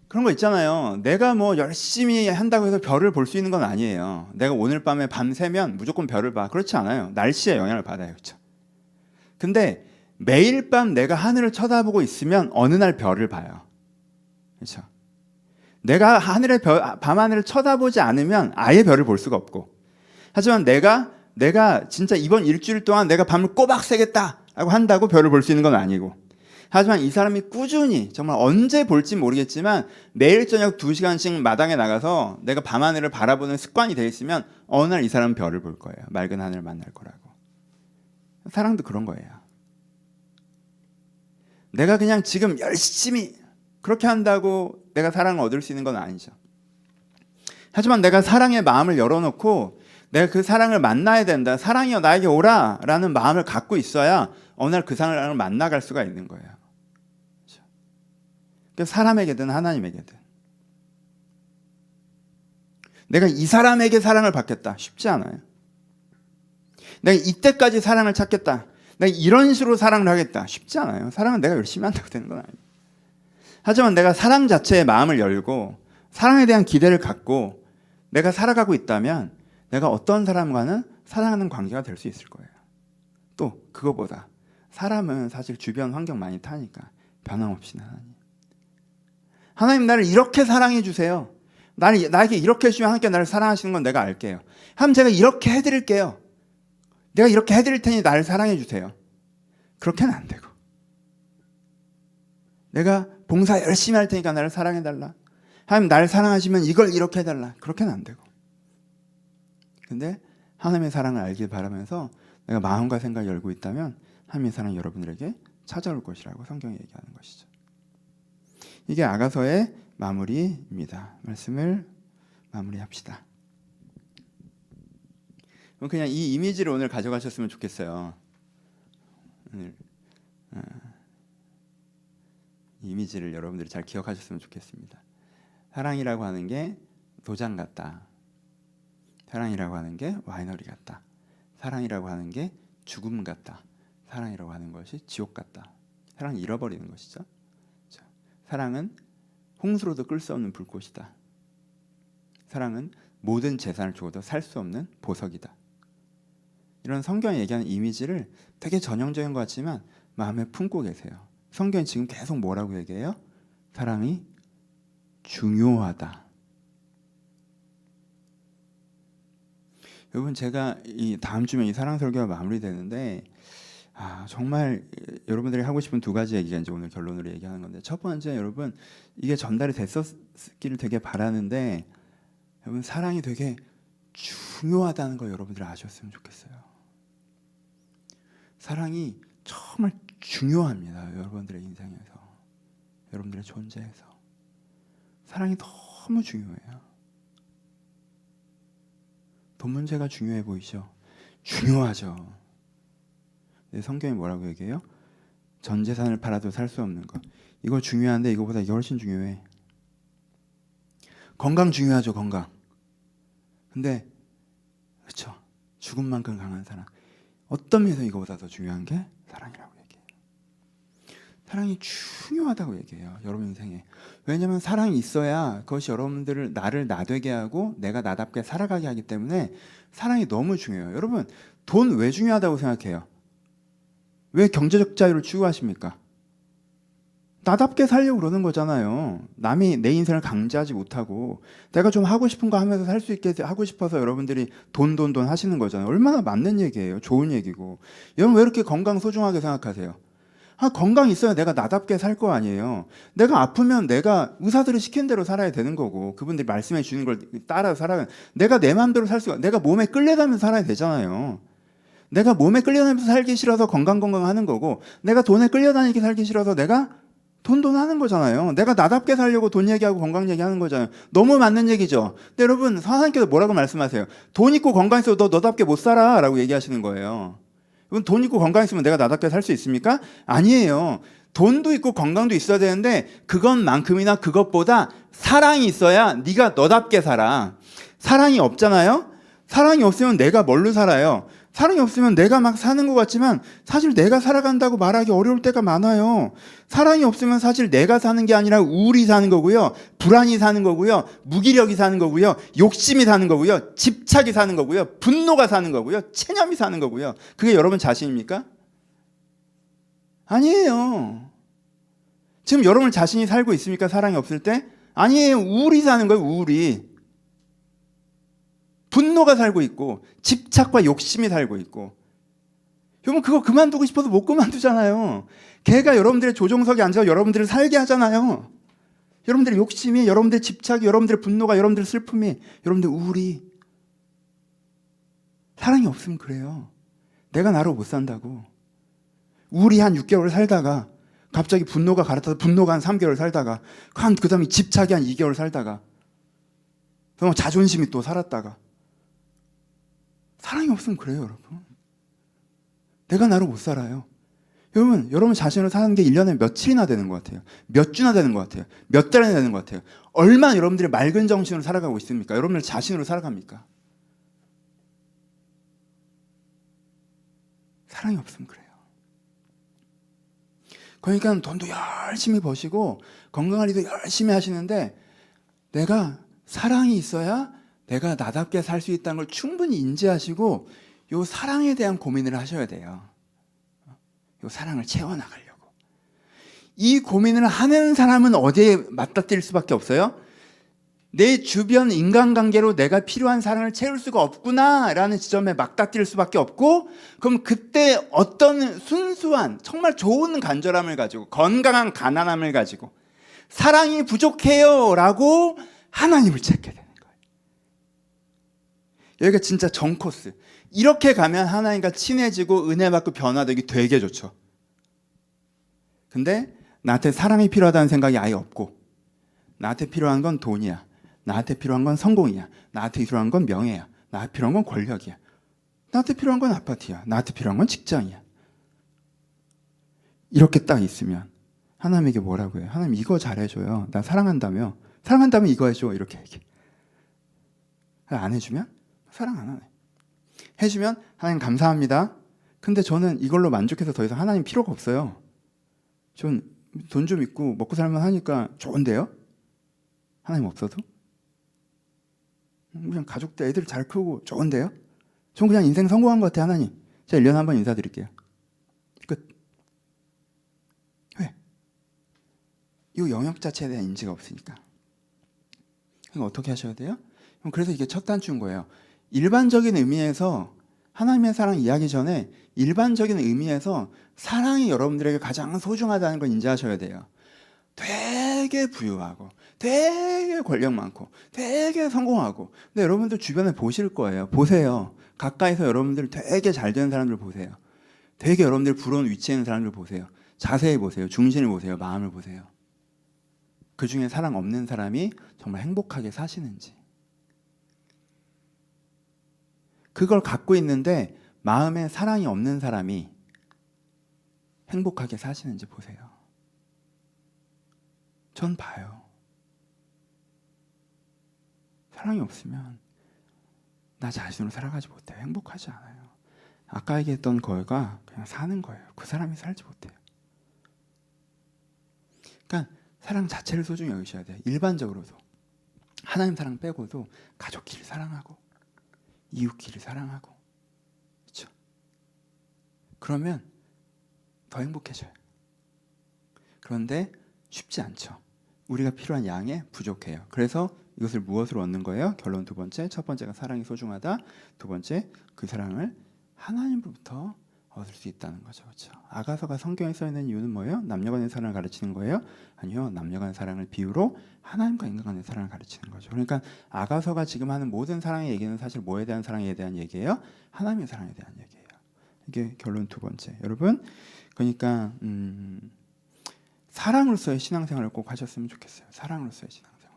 그런 거 있잖아요. 내가 뭐 열심히 한다고 해서 별을 볼 수 있는 건 아니에요. 내가 오늘 밤에 밤새면 무조건 별을 봐. 그렇지 않아요. 날씨에 영향을 받아요. 그렇죠? 근데 매일 밤 내가 하늘을 쳐다보고 있으면 어느 날 별을 봐요. 그렇죠? 내가 밤하늘을 쳐다보지 않으면 아예 별을 볼 수가 없고 하지만 내가 진짜 이번 일주일 동안 내가 밤을 꼬박 새겠다라고 한다고 별을 볼 수 있는 건 아니고 하지만 이 사람이 꾸준히 정말 언제 볼지 모르겠지만 매일 저녁 2시간씩 마당에 나가서 내가 밤하늘을 바라보는 습관이 돼 있으면 어느 날 이 사람은 별을 볼 거예요. 맑은 하늘을 만날 거라고. 사랑도 그런 거예요. 내가 그냥 지금 열심히 그렇게 한다고 내가 사랑을 얻을 수 있는 건 아니죠. 하지만 내가 사랑의 마음을 열어놓고 내가 그 사랑을 만나야 된다. 사랑이여 나에게 오라 라는 마음을 갖고 있어야 어느 날 그 사랑을 만나갈 수가 있는 거예요. 사람에게든 하나님에게든 내가 이 사람에게 사랑을 받겠다 쉽지 않아요. 내가 이때까지 사랑을 찾겠다 내가 이런 식으로 사랑을 하겠다 쉽지 않아요. 사랑은 내가 열심히 한다고 되는 건 아니에요. 하지만 내가 사랑 자체에 마음을 열고 사랑에 대한 기대를 갖고 내가 살아가고 있다면 내가 어떤 사람과는 사랑하는 관계가 될 수 있을 거예요. 또 그거보다 사람은 사실 주변 환경 많이 타니까 변함없이 하나님 나를 이렇게 사랑해 주세요. 나에게 이렇게 해주면 하나님께 나를 사랑하시는 건 내가 알게요. 하면 제가 이렇게 해드릴게요. 내가 이렇게 해드릴 테니 나를 사랑해 주세요. 그렇게는 안 되고 내가 봉사 열심히 할 테니까 나를 사랑해달라. 하나님 나를 사랑하시면 이걸 이렇게 해달라. 그렇게는 안 되고 근데 하나님의 사랑을 알길 바라면서 내가 마음과 생각을 열고 있다면 하나님의 사랑이 여러분들에게 찾아올 것이라고 성경이 얘기하는 것이죠. 이게 아가서의 마무리입니다. 말씀을 마무리합시다. 그럼 그냥 이 이미지를 오늘 가져가셨으면 좋겠어요. 오늘 이 이미지를 여러분들이 잘 기억하셨으면 좋겠습니다. 사랑이라고 하는 게 도장 같다. 사랑이라고 하는 게 와이너리 같다. 사랑이라고 하는 게 죽음 같다. 사랑이라고 하는 것이 지옥 같다. 사랑을 잃어버리는 것이죠. 사랑은 홍수로도 끌 수 없는 불꽃이다. 사랑은 모든 재산을 주어도 살 수 없는 보석이다. 이런 성경이 얘기하는 이미지를 되게 전형적인 것 같지만 마음에 품고 계세요. 성경이 지금 계속 뭐라고 얘기해요? 사랑이 중요하다. 여러분 제가 이 다음 주면 이 사랑 설교가 마무리되는데 정말 여러분들이 하고 싶은 두 가지 얘기가 이제 오늘 결론으로 얘기하는 건데 첫 번째 여러분 이게 전달이 됐었기를 되게 바라는데 여러분 사랑이 되게 중요하다는 걸 여러분들이 아셨으면 좋겠어요. 사랑이 정말 중요합니다. 여러분들의 인생에서 여러분들의 존재에서 사랑이 너무 중요해요. 돈 문제가 중요해 보이죠? 중요하죠. 성경이 뭐라고 얘기해요? 전 재산을 팔아도 살 수 없는 것. 이거 중요한데 이거보다 이게 훨씬 중요해. 건강 중요하죠, 건강. 근데 그렇죠. 죽음만큼 강한 사랑. 어떤 면에서 이거보다 더 중요한 게 사랑이라고 얘기해요. 사랑이 중요하다고 얘기해요, 여러분 인생에. 왜냐하면 사랑이 있어야 그것이 여러분들을 나를 나되게 하고 내가 나답게 살아가게 하기 때문에 사랑이 너무 중요해요. 여러분, 돈 왜 중요하다고 생각해요? 왜 경제적 자유를 추구하십니까? 나답게 살려고 그러는 거잖아요. 남이 내 인생을 강제하지 못하고 내가 좀 하고 싶은 거 하면서 살 수 있게 하고 싶어서 여러분들이 돈 하시는 거잖아요. 얼마나 맞는 얘기예요. 좋은 얘기고. 여러분 왜 이렇게 건강 소중하게 생각하세요? 건강 있어야 내가 나답게 살 거 아니에요. 내가 아프면 내가 의사들이 시킨 대로 살아야 되는 거고 그분들이 말씀해 주는 걸 따라 살아야 내가 내 마음대로 살 수가 내가 몸에 끌려다니면서 살아야 되잖아요. 내가 몸에 끌려다니면서 살기 싫어서 건강 하는 거고 내가 돈에 끌려다니기 살기 싫어서 내가 돈 하는 거잖아요. 내가 나답게 살려고 돈 얘기하고 건강 얘기하는 거잖아요. 너무 맞는 얘기죠. 근데 여러분 하나님께서 뭐라고 말씀하세요? 돈 있고 건강 있어도 너답게 못 살아 라고 얘기하시는 거예요. 돈 있고 건강 있으면 내가 나답게 살 수 있습니까? 아니에요. 돈도 있고 건강도 있어야 되는데 그것만큼이나 그것보다 사랑이 있어야 네가 너답게 살아. 사랑이 없잖아요. 사랑이 없으면 내가 뭘로 살아요? 사랑이 없으면 내가 막 사는 것 같지만 사실 내가 살아간다고 말하기 어려울 때가 많아요. 사랑이 없으면 사실 내가 사는 게 아니라 우울이 사는 거고요. 불안이 사는 거고요. 무기력이 사는 거고요. 욕심이 사는 거고요. 집착이 사는 거고요. 분노가 사는 거고요. 체념이 사는 거고요. 그게 여러분 자신입니까? 아니에요. 지금 여러분 자신이 살고 있습니까? 사랑이 없을 때? 아니에요. 우울이 사는 거예요. 우울이. 분노가 살고 있고 집착과 욕심이 살고 있고 여러분 그거 그만두고 싶어도 못 그만두잖아요. 걔가 여러분들의 조종석에 앉아서 여러분들을 살게 하잖아요. 여러분들의 욕심이, 여러분들의 집착이, 여러분들의 분노가, 여러분들의 슬픔이, 여러분들의 우울이. 사랑이 없으면 그래요. 내가 나로 못 산다고. 우울이 한 6개월 살다가 갑자기 분노가 갈아타서 분노가 한 3개월 살다가 그 다음에 집착이 한 2개월 살다가 그럼 자존심이 또 살았다가 사랑이 없으면 그래요, 여러분. 내가 나로 못 살아요. 여러분 자신을 사는 게 1년에 며칠이나 되는 것 같아요? 몇 주나 되는 것 같아요? 몇 달이나 되는 것 같아요? 얼마나 여러분들이 맑은 정신으로 살아가고 있습니까? 여러분들 자신으로 살아갑니까? 사랑이 없으면 그래요. 그러니까 돈도 열심히 버시고 건강관리도 열심히 하시는데 내가 사랑이 있어야 내가 나답게 살 수 있다는 걸 충분히 인지하시고 요 사랑에 대한 고민을 하셔야 돼요. 요 사랑을 채워나가려고. 이 고민을 하는 사람은 어디에 맞닥뜨릴 수밖에 없어요? 내 주변 인간관계로 내가 필요한 사랑을 채울 수가 없구나 라는 지점에 맞닥뜨릴 수밖에 없고 그럼 그때 어떤 순수한 정말 좋은 간절함을 가지고 건강한 가난함을 가지고 사랑이 부족해요 라고 하나님을 찾게 돼요. 여기가 진짜 정 코스. 이렇게 가면 하나님과 친해지고 은혜 받고 변화되기 되게 좋죠. 근데 나한테 사랑이 필요하다는 생각이 아예 없고 나한테 필요한 건 돈이야. 나한테 필요한 건 성공이야. 나한테 필요한 건 명예야. 나한테 필요한 건 권력이야. 나한테 필요한 건 아파트야. 나한테 필요한 건 직장이야. 이렇게 딱 있으면 하나님에게 뭐라고 해요? 하나님 이거 잘해줘요. 나 사랑한다며. 사랑한다면 이거 해줘. 이렇게 얘기해. 안 해주면 사랑 안 하네. 해주면 하나님 감사합니다. 근데 저는 이걸로 만족해서 더 이상 하나님 필요가 없어요. 전 돈 좀 있고 먹고 살만 하니까 좋은데요? 하나님 없어도? 그냥 가족들 애들 잘 크고 좋은데요? 전 그냥 인생 성공한 것 같아요. 하나님 제가 1년에 한 번 인사드릴게요. 끝. 왜? 이 영역 자체에 대한 인지가 없으니까. 그럼 어떻게 하셔야 돼요? 그래서 이게 첫 단추인 거예요. 일반적인 의미에서 하나님의 사랑 이야기 전에 일반적인 의미에서 사랑이 여러분들에게 가장 소중하다는 걸 인지하셔야 돼요. 되게 부유하고 되게 권력 많고 되게 성공하고 근데 여러분들 주변에 보실 거예요. 보세요. 가까이서 여러분들 되게 잘 되는 사람들 보세요. 되게 여러분들 부러운 위치에 있는 사람들 보세요. 자세히 보세요. 중심을 보세요. 마음을 보세요. 그 중에 사랑 없는 사람이 정말 행복하게 사시는지. 그걸 갖고 있는데 마음에 사랑이 없는 사람이 행복하게 사시는지 보세요. 전 봐요. 사랑이 없으면 나 자신으로 살아가지 못해요. 행복하지 않아요. 아까 얘기했던 거가 그냥 사는 거예요. 그 사람이 살지 못해요. 그러니까 사랑 자체를 소중히 여기셔야 돼요. 일반적으로도. 하나님 사랑 빼고도 가족끼리 사랑하고 이웃끼리 사랑하고, 그렇죠? 그러면 더 행복해져요. 그런데 쉽지 않죠. 우리가 필요한 양에 부족해요. 그래서 이것을 무엇으로 얻는 거예요? 결론 두 번째. 첫 번째가 사랑이 소중하다. 두 번째, 그 사랑을 하나님으로부터 얻을 수 있다는 거죠. 그렇죠? 아가서가 성경에 써 있는 이유는 뭐예요? 남녀 간의 사랑을 가르치는 거예요? 아니요. 남녀 간의 사랑을 비유로 하나님과 인간 간의 사랑을 가르치는 거죠. 그러니까 아가서가 지금 하는 모든 사랑의 얘기는 사실 뭐에 대한 사랑에 대한 얘기예요? 하나님의 사랑에 대한 얘기예요. 이게 결론 두 번째. 여러분, 그러니까 사랑으로서의 신앙생활을 꼭 하셨으면 좋겠어요. 사랑으로서의 신앙생활.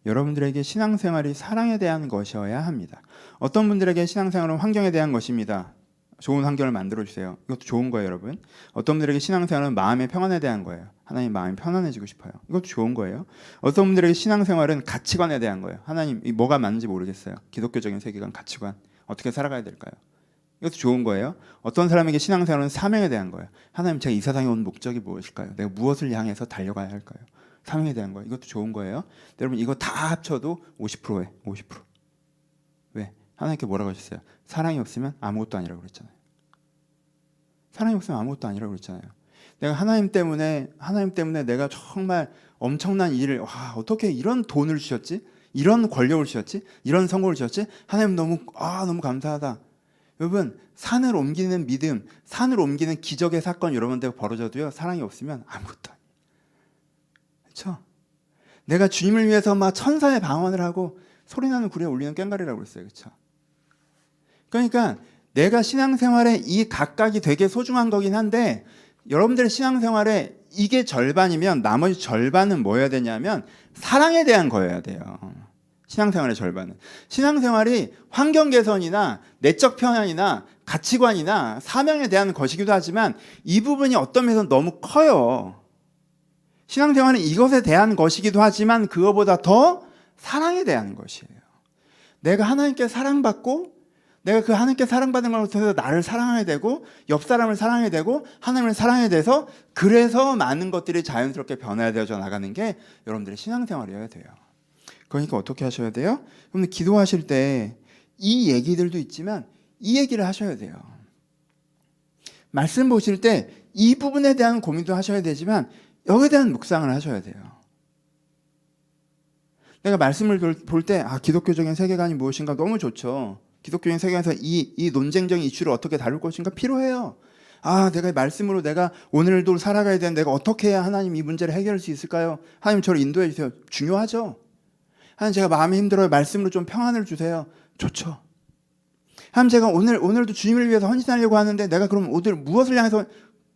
여러분들에게 신앙생활이 사랑에 대한 것이어야 합니다. 어떤 분들에게 신앙생활은 환경에 대한 것입니다. 좋은 환경을 만들어주세요. 이것도 좋은 거예요, 여러분. 어떤 분들에게 신앙생활은 마음의 평안에 대한 거예요. 하나님 마음이 편안해지고 싶어요. 이것도 좋은 거예요. 어떤 분들에게 신앙생활은 가치관에 대한 거예요. 하나님 뭐가 맞는지 모르겠어요. 기독교적인 세계관, 가치관 어떻게 살아가야 될까요? 이것도 좋은 거예요. 어떤 사람에게 신앙생활은 사명에 대한 거예요. 하나님, 제가 이 세상에 온 목적이 무엇일까요? 내가 무엇을 향해서 달려가야 할까요? 사명에 대한 거예요. 이것도 좋은 거예요. 여러분, 이거 다 합쳐도 50%예요. 50%. 왜? 하나님께 뭐라고 하셨어요? 사랑이 없으면 아무것도 아니라고 그랬잖아요. 사랑이 없으면 아무것도 아니라고 그랬잖아요. 내가 하나님 때문에 내가 정말 엄청난 일을, 와, 어떻게 이런 돈을 주셨지? 이런 권력을 주셨지? 이런 성공을 주셨지? 하나님 너무 감사하다. 여러분, 산을 옮기는 믿음, 산을 옮기는 기적의 사건 여러분들 벌어져도요, 사랑이 없으면 아무것도 아니에요. 그렇죠? 내가 주님을 위해서 막 천사의 방언을 하고 소리나는 굴에 울리는 꽹과리라고 그랬어요. 그렇죠? 그러니까 내가 신앙생활에 이 각각이 되게 소중한 거긴 한데, 여러분들의 신앙생활에 이게 절반이면 나머지 절반은 뭐여야 되냐면 사랑에 대한 거여야 돼요. 신앙생활의 절반은. 신앙생활이 환경 개선이나 내적 평안이나 가치관이나 사명에 대한 것이기도 하지만 이 부분이 어떤 면에서 너무 커요. 신앙생활은 이것에 대한 것이기도 하지만 그거보다 더 사랑에 대한 것이에요. 내가 하나님께 사랑받고 내가 그 하나님께 사랑받은 걸 통해서 나를 사랑해야 되고 옆 사람을 사랑해야 되고 하나님을 사랑해야 돼서, 그래서 많은 것들이 자연스럽게 변화되어져 나가는 게 여러분들의 신앙생활이어야 돼요. 그러니까 어떻게 하셔야 돼요? 여러분 기도하실 때 이 얘기들도 있지만 이 얘기를 하셔야 돼요. 말씀 보실 때 이 부분에 대한 고민도 하셔야 되지만 여기에 대한 묵상을 하셔야 돼요. 내가 말씀을 볼 때 기독교적인 세계관이 무엇인가 너무 좋죠. 기독교적인 세계관에서 이 논쟁적인 이슈를 어떻게 다룰 것인가 필요해요. 내가 말씀으로 내가 오늘도 살아가야 되는데 내가 어떻게 해야 하나님 이 문제를 해결할 수 있을까요? 하나님 저를 인도해 주세요. 중요하죠. 하나님 제가 마음이 힘들어요. 말씀으로 좀 평안을 주세요. 좋죠. 하나님 제가 오늘도 주님을 위해서 헌신하려고 하는데 내가 그럼 오늘 무엇을 향해서,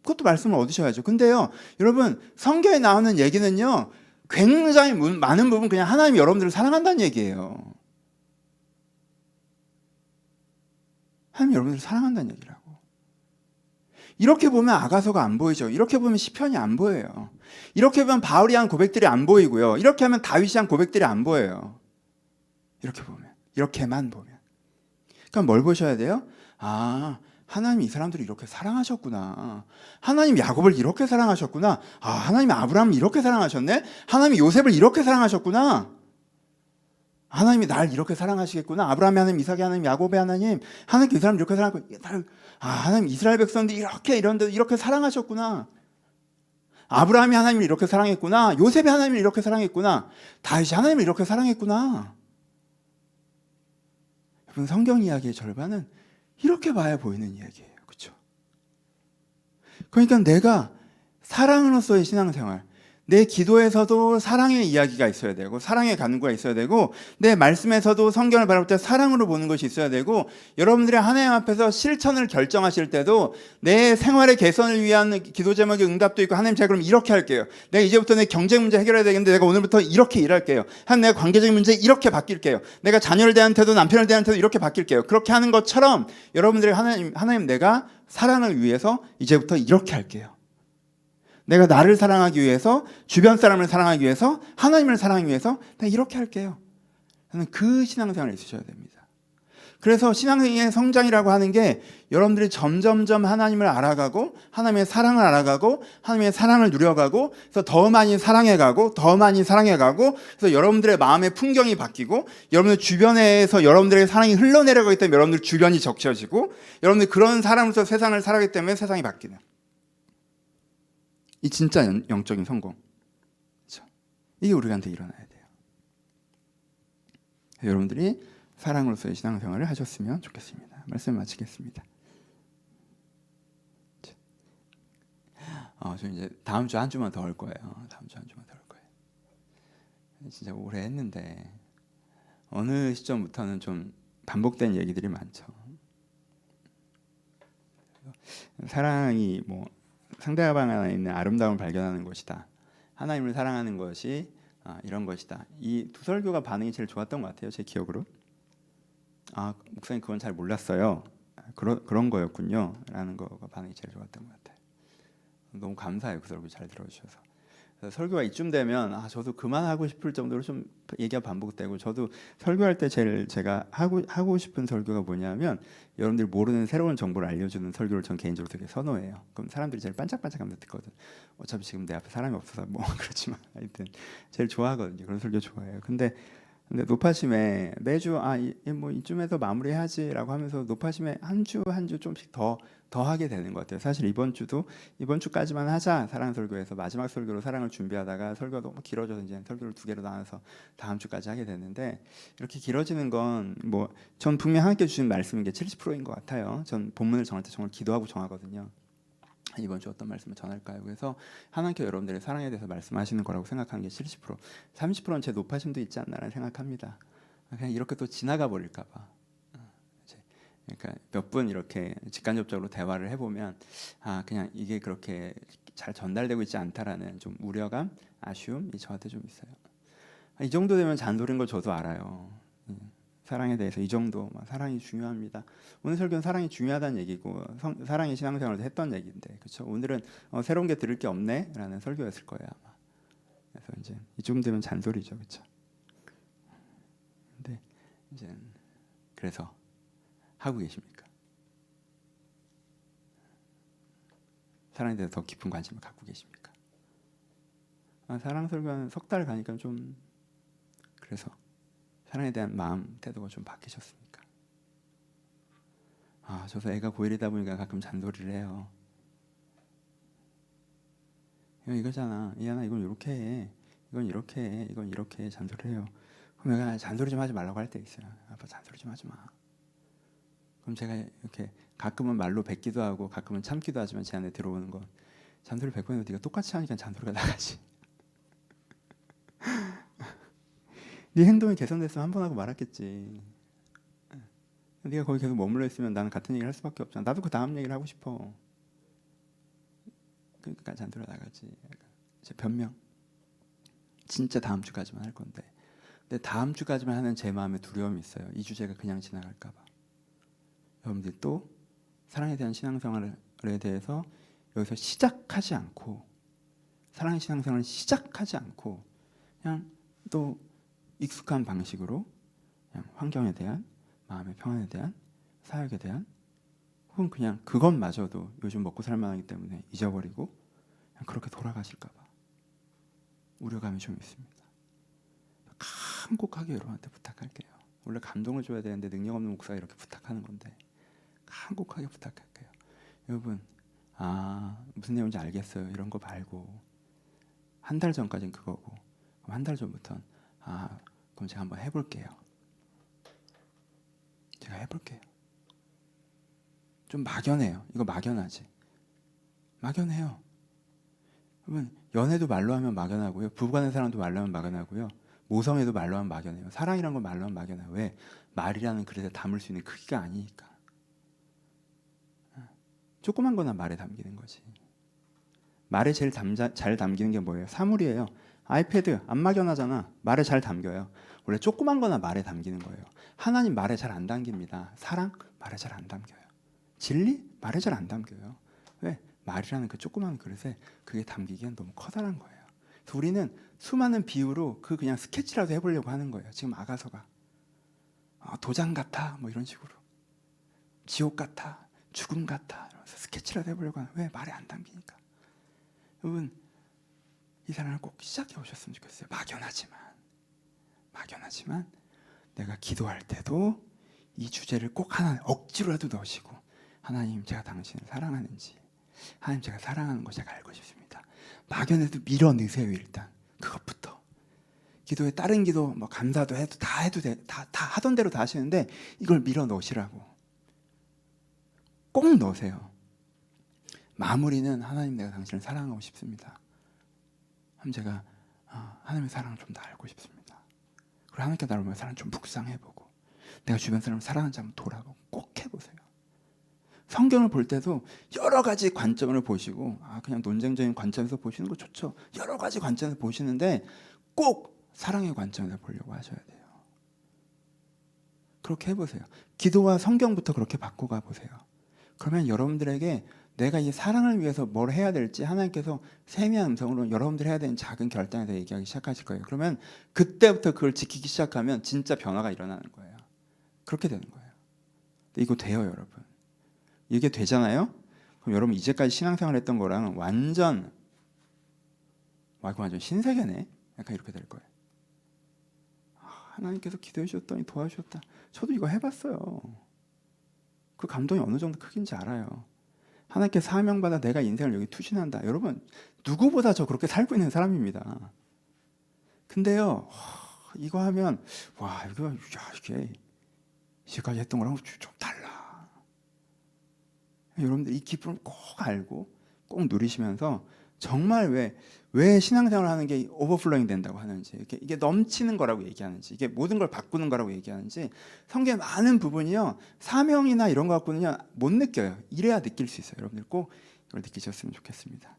그것도 말씀을 얻으셔야죠. 근데요, 여러분 성경에 나오는 얘기는요 굉장히 많은 부분 그냥 하나님이 여러분들을 사랑한다는 얘기예요. 하나님이 여러분들을 사랑한다는 얘기라고. 이렇게 보면 아가서가 안 보이죠. 이렇게 보면 시편이 안 보여요. 이렇게 보면 바울이 한 고백들이 안 보이고요. 이렇게 하면 다윗이 한 고백들이 안 보여요. 이렇게 보면, 이렇게만 보면. 그러니까 뭘 보셔야 돼요? 하나님이 이 사람들을 이렇게 사랑하셨구나. 하나님 야곱을 이렇게 사랑하셨구나. 하나님이 아브라함을 이렇게 사랑하셨네. 하나님이 요셉을 이렇게 사랑하셨구나. 하나님이 날 이렇게 사랑하시겠구나. 아브라함의 하나님, 이삭의 하나님, 야곱의 하나님, 하나님께 이 사람 이렇게 사랑하고, 하나님 이스라엘 백성들이 이렇게 사랑하셨구나. 아브라함이 하나님을 이렇게 사랑했구나. 요셉이 하나님을 이렇게 사랑했구나. 다윗이 하나님을 이렇게 사랑했구나. 여러분 성경 이야기의 절반은 이렇게 봐야 보이는 이야기예요. 그렇죠? 그러니까 내가 사랑으로서의 신앙생활, 내 기도에서도 사랑의 이야기가 있어야 되고 사랑의 간구가 있어야 되고 내 말씀에서도 성경을 바라볼 때 사랑으로 보는 것이 있어야 되고 여러분들의 하나님 앞에서 실천을 결정하실 때도 내 생활의 개선을 위한 기도 제목의 응답도 있고 하나님 제가 그럼 이렇게 할게요. 내가 이제부터 내 경제 문제 해결해야 되겠는데 내가 오늘부터 이렇게 일할게요. 한 내가 관계적인 문제 이렇게 바뀔게요. 내가 자녀를 대한 태도 남편을 대한 태도 이렇게 바뀔게요. 그렇게 하는 것처럼 여러분들의 하나님 내가 사랑을 위해서 이제부터 이렇게 할게요. 내가 나를 사랑하기 위해서 주변 사람을 사랑하기 위해서 하나님을 사랑하기 위해서 내가 이렇게 할게요. 저는 그 신앙생활을 있으셔야 됩니다. 그래서 신앙의 성장이라고 하는 게 여러분들이 점점점 하나님을 알아가고 하나님의 사랑을 알아가고 하나님의 사랑을 누려가고 그래서 더 많이 사랑해가고 더 많이 사랑해가고 그래서 여러분들의 마음의 풍경이 바뀌고 여러분들 주변에서 여러분들의 사랑이 흘러내려가기 때문에 여러분들 주변이 적셔지고 여러분들 그런 사람으로서 세상을 살아가기 때문에 세상이 바뀌는 이 진짜 영적인 성공. 그렇죠? 이게 우리한테 일어나야 돼요. 여러분들이 사랑으로서의 신앙생활을 하셨으면 좋겠습니다. 말씀 마치겠습니다. 저 이제 다음 주 한 주만 더 올 거예요. 다음 주 한 주만 더 올 거예요. 진짜 오래 했는데 어느 시점부터는 좀 반복된 얘기들이 많죠. 사랑이 뭐 상대방 안에 있는 아름다움을 발견하는 것이다. 하나님을 사랑하는 것이 이런 것이다. 이 두 설교가 반응이 제일 좋았던 것 같아요. 제 기억으로. 목사님 그건 잘 몰랐어요. 그런 거였군요. 라는 거가 반응이 제일 좋았던 것 같아요. 너무 감사해요. 그 설교 잘 들어주셔서. 설교가 이쯤 되면 저도 그만하고 싶을 정도로 좀 얘기가 반복되고 저도 설교할 때 제일 제가 하고 싶은 설교가 뭐냐면 여러분들이 모르는 새로운 정보를 알려주는 설교를 전 개인적으로 되게 선호해요. 그럼 사람들이 제일 반짝반짝하면서 듣거든. 어차피 지금 내 앞에 사람이 없어서 뭐 그렇지만 하여튼 제일 좋아하거든요. 그런 설교 좋아해요. 근데 노파심에 매주 뭐 이쯤에서 마무리해야지라고 하면서 노파심에 한 주 한 주 좀씩 더 하게 되는 것 같아요. 사실 이번 주까지만 하자 사랑 설교에서 마지막 설교로 사랑을 준비하다가 설교가 너무 길어져서 이제 설교를 2개로 나눠서 다음 주까지 하게 됐는데 이렇게 길어지는 건 뭐 전 분명 하나님께 주신 말씀인 게 70%인 것 같아요. 전 본문을 정할 때 정말 기도하고 정하거든요. 이번 주 어떤 말씀을 전할까요? 그래서 하나님께 여러분들의 사랑에 대해서 말씀하시는 거라고 생각하는 게 70%, 30%는 제 노파심도 있지 않나라는 생각합니다. 그냥 이렇게 또 지나가 버릴까 봐. 그러니까 몇 분 이렇게 직간접적으로 대화를 해보면 그냥 이게 그렇게 잘 전달되고 있지 않다라는 좀 우려감, 아쉬움이 저한테 좀 있어요. 이 정도 되면 잔소리인 걸 저도 알아요. 사랑에 대해서 이 정도 사랑이 중요합니다. 오늘 설교는 사랑이 중요하다는 얘기고 사랑의 신앙생활을 했던 얘기인데 그렇죠? 오늘은 새로운 게 들을 게 없네라는 설교였을 거예요 아마. 그래서 이제 이쯤 되면 잔소리죠, 그렇죠? 근데 이제 그래서 하고 계십니까? 사랑에 대해서 더 깊은 관심을 갖고 계십니까? 사랑 설교는 석 달 가니까 좀 그래서 사랑에 대한 마음 태도가 좀 바뀌셨습니까? 저도 애가 고1이다 보니까 가끔 잔소리를 해요. 이거잖아. 이하나 이건 이렇게 해. 이건 이렇게 해. 이건 이렇게 해. 잔소리를 해요. 그럼 내가 잔소리 좀 하지 말라고 할 때 있어요. 아빠 잔소리 좀 하지 마. 그럼 제가 이렇게 가끔은 말로 뱉기도 하고 가끔은 참기도 하지만 제 안에 들어오는 건 잔소리 100번이고 네가 똑같이 하니까 잔소리가 나가지. 네 행동이 개선됐으면 한 번 하고 말았겠지. 네가 거기 계속 머물러 있으면 나는 같은 얘기를 할 수밖에 없잖아. 나도 그 다음 얘기를 하고 싶어. 그러니까 잔소리가 나가지. 제 변명. 진짜 다음 주까지만 할 건데. 근데 다음 주까지만 하는 제 마음에 두려움이 있어요. 이 주제가 그냥 지나갈까 봐. 여러분들이 또 사랑에 대한 신앙생활에 대해서 여기서 시작하지 않고 사랑의 신앙생활을 시작하지 않고 그냥 또 익숙한 방식으로 그냥 환경에 대한 마음의 평안에 대한 사역에 대한 혹은 그냥 그것마저도 요즘 먹고 살만하기 때문에 잊어버리고 그냥 그렇게 돌아가실까 봐 우려감이 좀 있습니다. 간곡하게 여러분한테 부탁할게요. 원래 감동을 줘야 되는데 능력 없는 목사가 이렇게 부탁하는 건데 간곡하게 부탁할게요. 여러분 무슨 내용인지 알겠어요. 이런 거 말고 한 달 전까지는 그거고 그럼 한 달 전부터는 그럼 제가 한번 해볼게요. 제가 해볼게요. 좀 막연해요. 이거 막연하지. 막연해요. 여러분, 연애도 말로 하면 막연하고요. 부부간의 사랑도 말로 하면 막연하고요. 모성애도 말로 하면 막연해요. 사랑이란 건 말로 하면 막연해요. 왜? 말이라는 그릇에 담을 수 있는 크기가 아니니까. 조그만 거나 말에 담기는 거지. 말에 제일 잘 담기는 게 뭐예요? 사물이에요. 아이패드 안 막연하잖아. 말에 잘 담겨요. 원래 조그만 거나 말에 담기는 거예요. 하나님 말에 잘 안 담깁니다. 사랑 말에 잘 안 담겨요. 진리 말에 잘 안 담겨요. 왜? 말이라는 그 조그만 그릇에 그게 담기기엔 너무 커다란 거예요. 그래서 우리는 수많은 비유로 그 그냥 스케치라도 해보려고 하는 거예요. 지금 아가서가 도장 같아 뭐 이런 식으로, 지옥 같아, 죽음 같아 이러면서 스케치라도 해보려고 하는. 왜? 말에 안 담기니까. 여러분, 이 사랑을 꼭 시작해 보셨으면 좋겠어요. 막연하지만 내가 기도할 때도 이 주제를 꼭 하나 억지로라도 넣으시고, 하나님 제가 당신을 사랑하는지, 하나님 제가 사랑하는 거 제가 알고 싶습니다. 막연해도 밀어 넣으세요. 일단 그것부터. 기도에 다른 기도 뭐 감사도 해도 다 하던 대로 다 하시는데 이걸 밀어 넣으시라고 꼭 넣으세요. 마무리는 하나님 내가 당신을 사랑하고 싶습니다. 그럼 제가 하나님의 사랑을 좀 더 알고 싶습니다. 그리고 하나님께 나를 보면 사랑 좀 묵상해보고, 내가 주변 사람을 사랑하는지 한번 돌아보고 꼭 해보세요. 성경을 볼 때도 여러 가지 관점을 보시고, 그냥 논쟁적인 관점에서 보시는 거 좋죠. 여러 가지 관점에서 보시는데 꼭 사랑의 관점에서 보려고 하셔야 돼요. 그렇게 해보세요. 기도와 성경부터 그렇게 바꿔가 보세요. 그러면 여러분들에게 내가 이 사랑을 위해서 뭘 해야 될지 하나님께서 세미한 음성으로 여러분들이 해야 되는 작은 결단에 대해 얘기하기 시작하실 거예요. 그러면 그때부터 그걸 지키기 시작하면 진짜 변화가 일어나는 거예요. 그렇게 되는 거예요. 근데 이거 돼요, 여러분. 이게 되잖아요? 그럼 여러분 이제까지 신앙생활 했던 거랑 완전 신세계네? 약간 이렇게 될 거예요. 하나님께서 기도해 주셨더니 도와주셨다. 저도 이거 해봤어요. 그 감동이 어느 정도 크긴지 알아요. 하나님께 사명받아 내가 인생을 여기 투신한다. 여러분, 누구보다 저 그렇게 살고 있는 사람입니다. 근데요, 이거 하면 이게 지금까지 했던 거랑 좀 달라. 여러분들 이 기쁨을 꼭 알고 꼭 누리시면서 정말 왜 신앙생활을 하는 게 오버플로잉 된다고 하는지, 이게 넘치는 거라고 얘기하는지, 이게 모든 걸 바꾸는 거라고 얘기하는지, 성경의 많은 부분이요 사명이나 이런 거 갖고는요 못 느껴요. 이래야 느낄 수 있어요. 여러분들 꼭 이걸 느끼셨으면 좋겠습니다.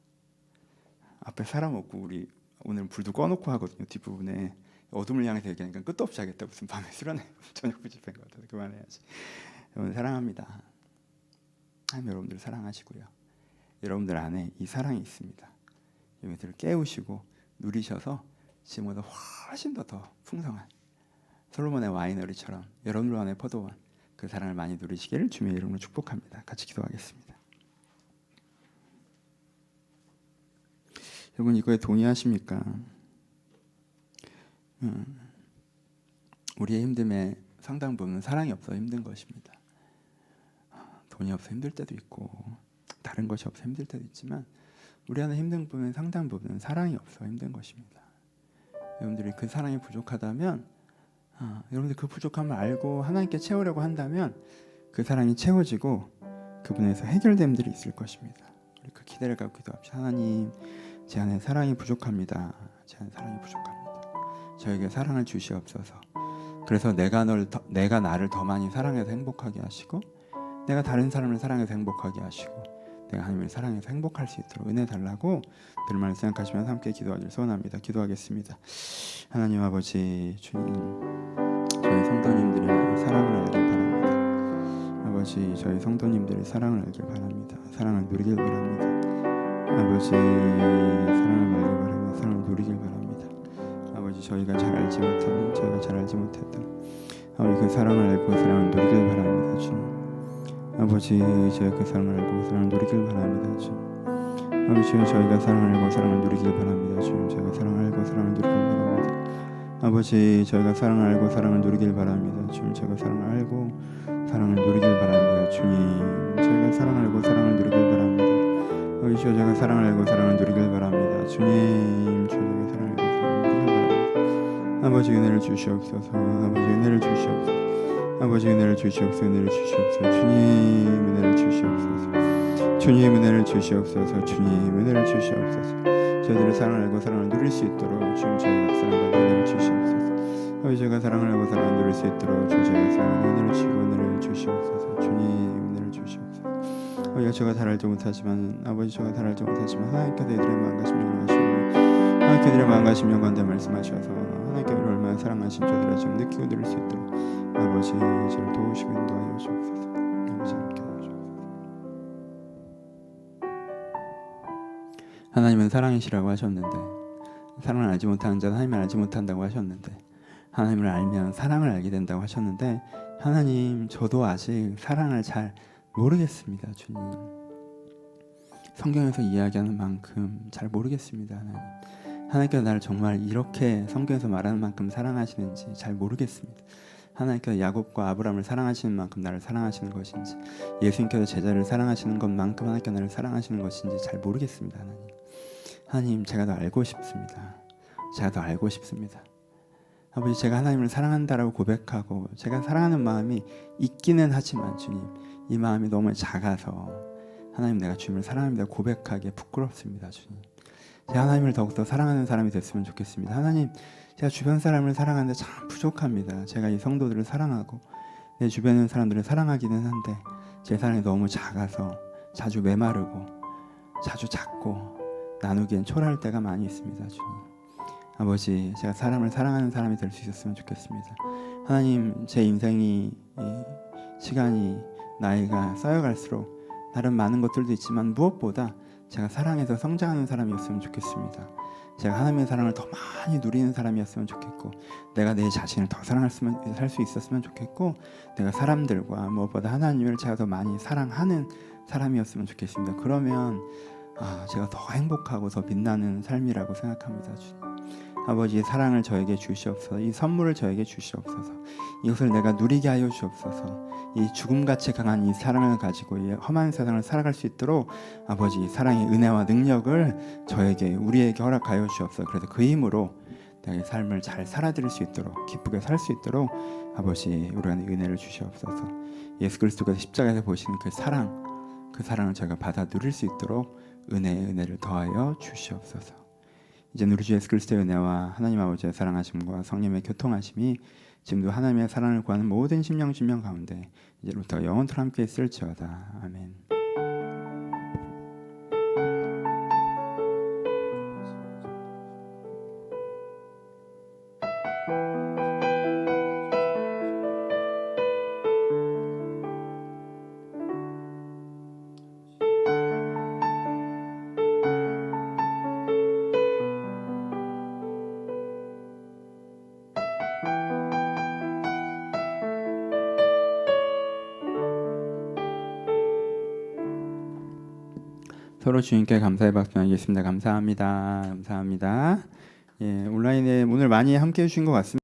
앞에 사람 없고 우리 오늘 불도 꺼놓고 하거든요. 뒷부분에 어둠을 향해서 얘기하니까 끝도 없이 하겠다. 무슨 밤에 술하네 저녁 부집회인 것 같아서 그만해야지. 여러분 사랑합니다. 하나님 여러분들 사랑하시고요. 여러분들 안에 이 사랑이 있습니다. 여러분들을 깨우시고 누리셔서 지금보다 훨씬 더 풍성한 솔로몬의 와이너리처럼 여러분들 안에 포도원, 그 사랑을 많이 누리시기를 주님의 이름으로 축복합니다. 같이 기도하겠습니다. 여러분 이거에 동의하십니까? 우리의 힘듦의 상당 부분은 사랑이 없어 힘든 것입니다. 돈이 없어 힘들 때도 있고 다른 것이 없어 힘들 때도 있지만 우리 안에 힘든 부분은 상당 부분은 사랑이 없어 힘든 것입니다. 여러분들이 그 사랑이 부족하다면 여러분들 그 부족함을 알고 하나님께 채우려고 한다면 그 사랑이 채워지고 그분에서 해결됨들이 있을 것입니다. 우리 그 기대를 갖고 기도합시다. 하나님, 제 안에 사랑이 부족합니다. 제 안에 사랑이 부족합니다. 저에게 사랑을 주시옵소서. 그래서 내가 나를 더 많이 사랑해서 행복하게 하시고 내가 다른 사람을 사랑해서 행복하게 하시고 내가 하나님을 사랑해서 행복할 수 있도록 은혜 달라고 들만을 생각하시면서 함께 기도하기를 소원합니다. 기도하겠습니다. 하나님 아버지, 주님, 저희 성도님들이 사랑을 알길 바랍니다. 아버지, 저희 성도님들이 사랑을 알길 바랍니다. 사랑을 누리길 바랍니다. 아버지, 사랑을 알길 바랍니다. 사랑을 누리길 바랍니다. 아버지, 저희가 잘 알지 못했던 아버지 그 사랑을 알고 사랑을 누리길 바랍니다. 주님, 아버지, 저희가 그 사랑을 알고 사랑을 누리길 바랍니다. 주님, 아버지, 저희가 사랑을 알고 사랑을 누리길 바랍니다. 주님, 저희가 사랑을 알고 사랑을 누리길 바랍니다. 아버지, 저희가 사랑을 알고 사랑을 누리길 바랍니다. 주님, 저희가 사랑을 알고 사랑을 누리길 바랍니다. 주님, 저희가 사랑을 알고 사랑을 누리길 바랍니다. 아버지, 저희가 사랑을 알고 사랑을 누리길 바랍니다. 주님, 저희가 사랑을 알고 사랑을 누리길 바랍니다. 아버지, 은혜를 주시옵소서. 아버지, 은혜를 주시옵소서. 아버지, 은혜를 주시옵소서. 은혜를 주시옵소서. 주님, 은혜를 주시옵소서. 주님, 은혜를 주시옵소서. 주님, 은혜를 주시옵소서. 저희들의 사랑을 알고 사랑을 누릴 수 있도록 주님 저희가 사랑받는 은혜를 주시옵소서. 아버지 저희가 사랑을 알고 사랑을 누릴 수 있도록 주님 저희가 사랑받는 은혜를 주시고 은혜를 주시옵소서. 주님 은혜를 주시옵소서. 아버지가 저가 잘 알지 못하지만 하나님께서 이들의 마음가짐을 하시고 하나님께서 이들의 마음가짐을 관대 말씀하셔서 하나님께서 우리를 얼마나 사랑하신 저들을 지금 느끼고 누릴 수 있도록 아버지 저를 도우시고 인도하여 주옵소서. 아버지 함께 하옵소서. 하나님은 사랑이시라고 하셨는데 사랑을 알지 못하는 자는 하나님을 알지 못한다고 하셨는데 하나님을 알면 사랑을 알게 된다고 하셨는데 하나님 저도 아직 사랑을 잘 모르겠습니다. 주님 성경에서 이야기하는 만큼 잘 모르겠습니다. 하나님께서 나를 정말 이렇게 성경에서 말하는 만큼 사랑하시는지 잘 모르겠습니다. 하나님께서 야곱과 아브라함을 사랑하시는 만큼 나를 사랑하시는 것인지 예수님께서 제자를 사랑하시는 것만큼 하나님께서 나를 사랑하시는 것인지 잘 모르겠습니다. 하나님 제가 더 알고 싶습니다. 제가 더 알고 싶습니다. 아버지 제가 하나님을 사랑한다라고 고백하고 제가 사랑하는 마음이 있기는 하지만 주님 이 마음이 너무 작아서 하나님 내가 주님을 사랑합니다 고백하기에 부끄럽습니다. 주님 제가 하나님을 더욱더 사랑하는 사람이 됐으면 좋겠습니다. 하나님 제가 주변 사람을 사랑하는데 참 부족합니다. 제가 이 성도들을 사랑하고 내 주변의 사람들을 사랑하기는 한데 제 사랑이 너무 작아서 자주 메마르고 자주 작고 나누기엔 초라할 때가 많이 있습니다. 주님 아버지 제가 사람을 사랑하는 사람이 될 수 있었으면 좋겠습니다. 하나님 제 인생이 시간이 나이가 쌓여갈수록 다른 많은 것들도 있지만 무엇보다 제가 사랑해서 성장하는 사람이었으면 좋겠습니다. 제가 하나님의 사랑을 더 많이 누리는 사람이었으면 좋겠고 내가 내 자신을 더 살 수 있었으면 좋겠고 내가 사람들과 무엇보다 하나님을 제가 더 많이 사랑하는 사람이었으면 좋겠습니다. 그러면 제가 더 행복하고 더 빛나는 삶이라고 생각합니다. 주님 아버지의 사랑을 저에게 주시옵소서. 이 선물을 저에게 주시옵소서. 이것을 내가 누리게 하여 주옵소서. 이 죽음같이 강한 이 사랑을 가지고 이 험한 세상을 살아갈 수 있도록 아버지 사랑의 은혜와 능력을 저에게 우리에게 허락하여 주옵소서. 그래서 그 힘으로 내가 이 삶을 잘 살아드릴 수 있도록 기쁘게 살 수 있도록 아버지 우리가 은혜를 주시옵소서. 예수 그리스도가 십자가에서 보시는 그 사랑을 저희가 받아 누릴 수 있도록 은혜를 더하여 주시옵소서. 이제 우리 주 예수 그리스도의 은혜와 하나님 아버지의 사랑하심과 성령의 교통하심이 지금도 하나님의 사랑을 구하는 모든 심령 가운데 이제부터 영원토록 함께 있을지어다. 아멘. 서로 주님께 감사의 박수 나누겠습니다. 감사합니다. 예, 온라인에 오늘 많이 함께 해주신 것 같습니다.